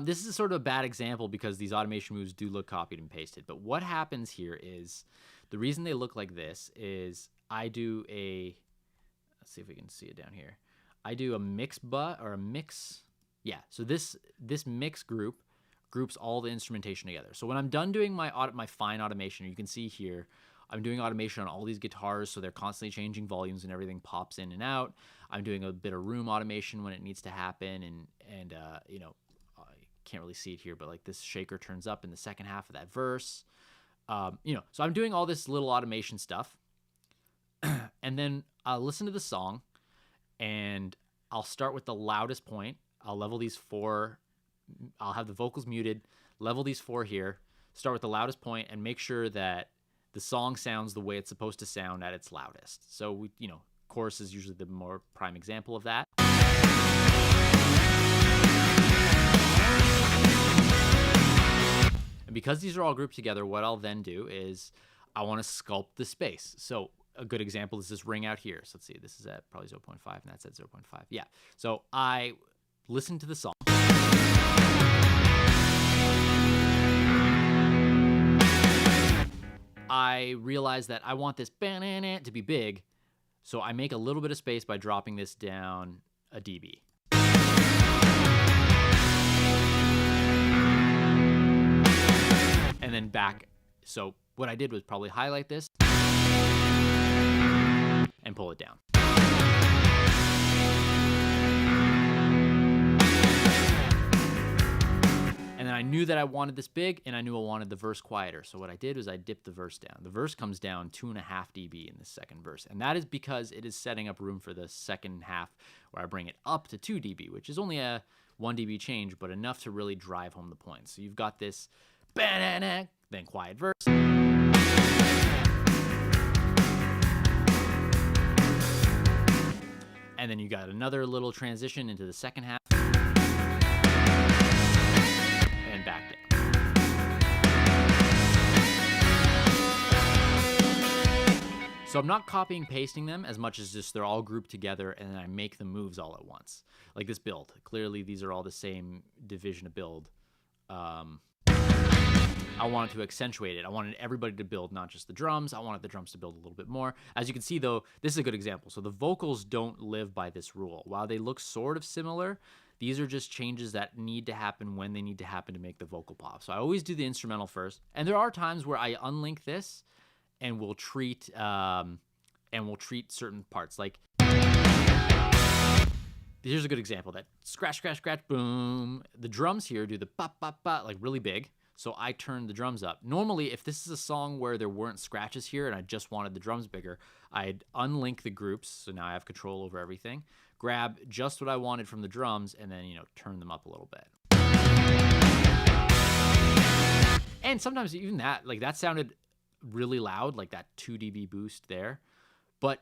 Speaker 1: this is sort of a bad example because these automation moves do look copied and pasted. But what happens here is the reason they look like this is I do let's see if we can see it down here. I do a mix or a mix. Yeah, so this mix groups all the instrumentation together. So when I'm done doing my fine automation, you can see here, I'm doing automation on all these guitars, so they're constantly changing volumes and everything pops in and out. I'm doing a bit of room automation when it needs to happen, and I can't really see it here, but like this shaker turns up in the second half of that verse. So I'm doing all this little automation stuff, and then I'll listen to the song, and I'll start with the loudest point. I'll level these 4. I'll have the vocals muted, level these 4 here, start with the loudest point, and make sure that the song sounds the way it's supposed to sound at its loudest. So, chorus is usually the more prime example of that. And because these are all grouped together, what I'll then do is I want to sculpt the space. So a good example is this ring out here. So let's see, this is at probably 0.5 and that's at 0.5. Yeah. So I listen to the song. I realize that I want this to be big. So I make a little bit of space by dropping this down a dB. And then back. So what I did was probably highlight this and pull it down. And then I knew that I wanted this big, and I knew I wanted the verse quieter. So what I did was I dipped the verse down. The verse comes down 2.5 dB in the second verse. And that is because it is setting up room for the second half where I bring it up to 2 dB, which is only a 1 dB change, but enough to really drive home the point. So you've got this then quiet verse. And then you got another little transition into the second half. And back down. So I'm not copying and pasting them as much as just they're all grouped together and then I make the moves all at once. Like this build. Clearly these are all the same division of build. I wanted to accentuate it. I wanted everybody to build, not just the drums. I wanted the drums to build a little bit more. As you can see, though, this is a good example. So the vocals don't live by this rule. While they look sort of similar, these are just changes that need to happen when they need to happen to make the vocal pop. So I always do the instrumental first. And there are times where I unlink this and we'll treat certain parts. Like, here's a good example. That scratch, scratch, scratch, boom. The drums here do the bop, bop, bop, like really big. So I turned the drums up. Normally, if this is a song where there weren't scratches here and I just wanted the drums bigger, I'd unlink the groups. So now I have control over everything. Grab just what I wanted from the drums and then, turn them up a little bit. And sometimes even that, like that sounded really loud, like that 2 dB boost there. But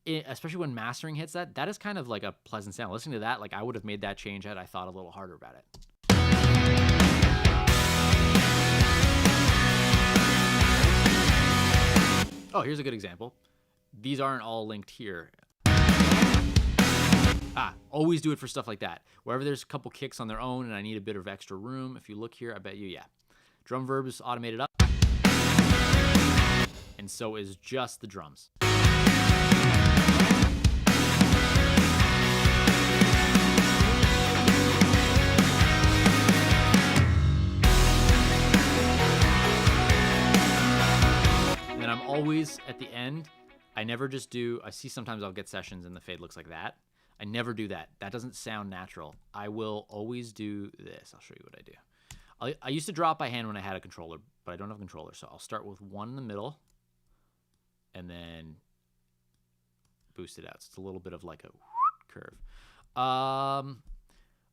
Speaker 1: especially when mastering hits that is kind of like a pleasant sound. Listening to that, like I would have made that change had I thought a little harder about it. Oh, here's a good example. These aren't all linked here. Always do it for stuff like that. Wherever there's a couple kicks on their own and I need a bit of extra room, if you look here, I bet you, yeah. Drum verb is automated up. And so is just the drums. I'm always at the end. I never just do, I see sometimes I'll get sessions and the fade looks like that. I never do that. That doesn't sound natural. I will always do this. I'll show you what I do. I used to draw it by hand when I had a controller, but I don't have a controller. So I'll start with one in the middle and then boost it out. So it's a little bit of like a curve. I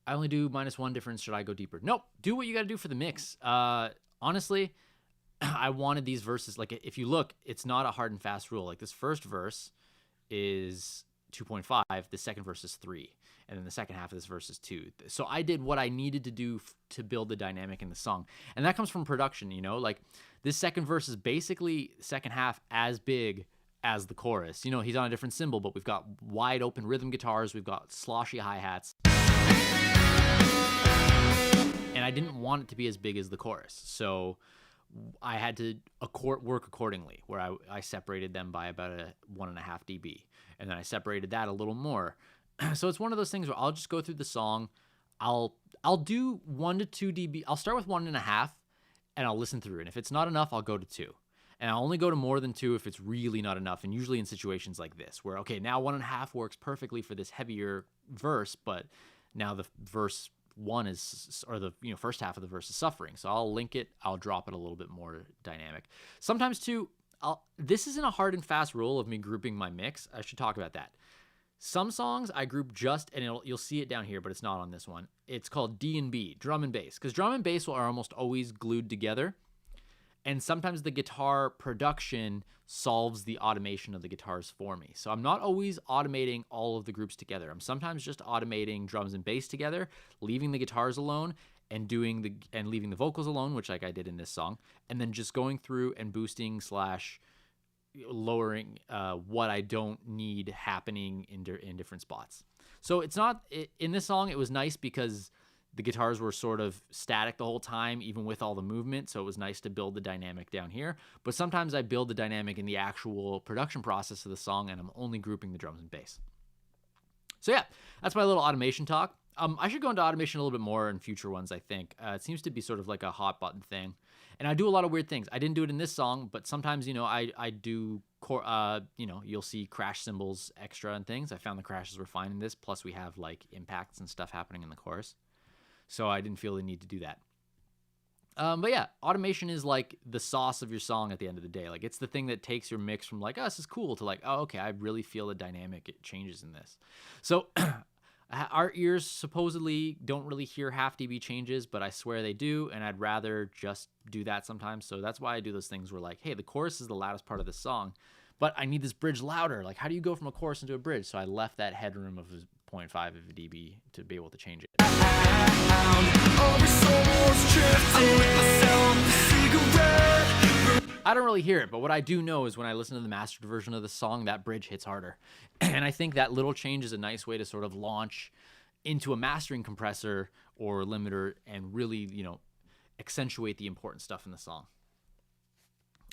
Speaker 1: only do -1 difference. Should I go deeper? Nope. Do what you got to do for the mix. Honestly, I wanted these verses, like if you look, it's not a hard and fast rule. Like this first verse is 2.5, the second verse is 3, and then the second half of this verse is 2. So I did what I needed to do to build the dynamic in the song. And that comes from production, like this second verse is basically second half as big as the chorus. He's on a different cymbal, but we've got wide open rhythm guitars, we've got sloshy hi-hats. And I didn't want it to be as big as the chorus. So I had to work accordingly, where I separated them by about a 1.5 dB. And then I separated that a little more. So it's one of those things where I'll just go through the song. I'll do 1 to 2 dB. I'll start with 1.5 and I'll listen through. And if it's not enough, I'll go to 2. And I'll only go to more than 2 if it's really not enough. And usually in situations like this, where, okay, now 1.5 works perfectly for this heavier verse, but now the verse 1 is, or the first half of the verse is suffering. So I'll link it, I'll drop it a little bit more dynamic. Sometimes too, this isn't a hard and fast rule of me grouping my mix. I should talk about that. Some songs I group just, and you'll see it down here, but it's not on this one. It's called D&B, drum and bass, because drum and bass are almost always glued together. And sometimes the guitar production solves the automation of the guitars for me. So I'm not always automating all of the groups together. I'm sometimes just automating drums and bass together, leaving the guitars alone, and leaving the vocals alone, which like I did in this song, and then just going through and boosting slash lowering what I don't need happening in different spots. So it's not in this song. It was nice because the guitars were sort of static the whole time, even with all the movement. So it was nice to build the dynamic down here. But sometimes I build the dynamic in the actual production process of the song, and I'm only grouping the drums and bass. So yeah, that's my little automation talk. I should go into automation a little bit more in future ones, I think. It seems to be sort of like a hot button thing. And I do a lot of weird things. I didn't do it in this song, but sometimes, I do, you'll see crash cymbals extra and things. I found the crashes were fine in this. Plus we have like impacts and stuff happening in the chorus. So I didn't feel the need to do that. But yeah, automation is like the sauce of your song at the end of the day. Like it's the thing that takes your mix from like, oh, this is cool to like, oh, okay, I really feel the dynamic. It changes in this. So our ears supposedly don't really hear half dB changes, but I swear they do. And I'd rather just do that sometimes. So that's why I do those things where like, hey, the chorus is the loudest part of the song, but I need this bridge louder. Like, how do you go from a chorus into a bridge? So I left that headroom of 0.5 of a dB to be able to change it. I don't really hear it, but what I do know is when I listen to the mastered version of the song, that bridge hits harder. And I think that little change is a nice way to sort of launch into a mastering compressor or limiter and really, accentuate the important stuff in the song.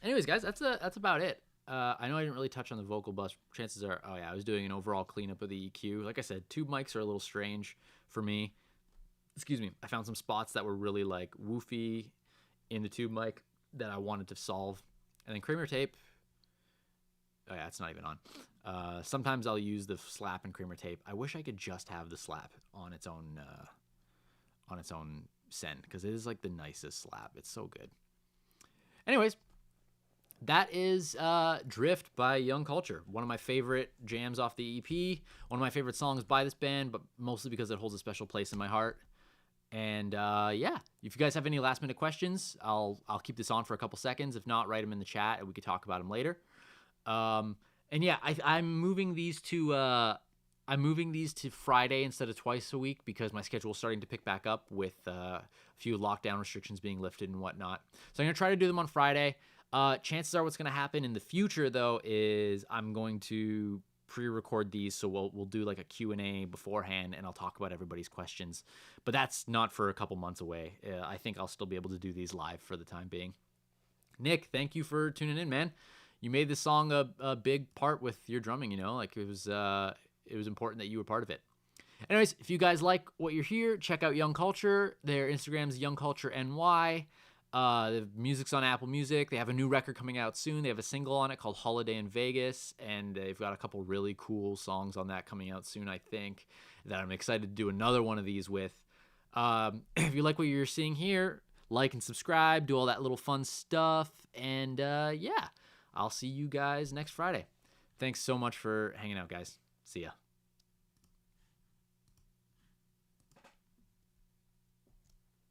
Speaker 1: Anyways, guys, that's about it. I know I didn't really touch on the vocal bus. Chances are, I was doing an overall cleanup of the EQ. Like I said, tube mics are a little strange for me. Excuse me. I found some spots that were really like woofy in the tube mic that I wanted to solve. And then Kramer tape. Oh yeah, it's not even on. Sometimes I'll use the slap and Kramer tape. I wish I could just have the slap on its own send, because it is like the nicest slap. It's so good. Anyways, that is Drift by Young Culture. One of my favorite jams off the EP. One of my favorite songs by this band, but mostly because it holds a special place in my heart. And yeah, if you guys have any last minute questions, I'll keep this on for a couple seconds. If not, write them in the chat and we could talk about them later. And yeah, I'm moving these to Friday instead of twice a week because my schedule is starting to pick back up with a few lockdown restrictions being lifted and whatnot. So I'm gonna try to do them on Friday. Chances are what's gonna happen in the future though is I'm going to pre-record these, so we'll do like a Q&A beforehand and I'll talk about everybody's questions, but that's not for a couple months away. I think I'll still be able to do these live for the time being. Nick, thank you for tuning in, man. You made this song a big part with your drumming, like it was important that you were part of it. Anyways, if you guys like what you're here, check out Young Culture. Their Instagram's Young Culture NY. The music's on Apple Music. They have a new record coming out soon. They have a single on it called Holiday in Vegas, and they've got a couple really cool songs on that coming out soon, I think, that I'm excited to do another one of these with. If you like what you're seeing here, like and subscribe, do all that little fun stuff, and yeah, I'll see you guys next Friday. Thanks so much for hanging out, guys. See ya.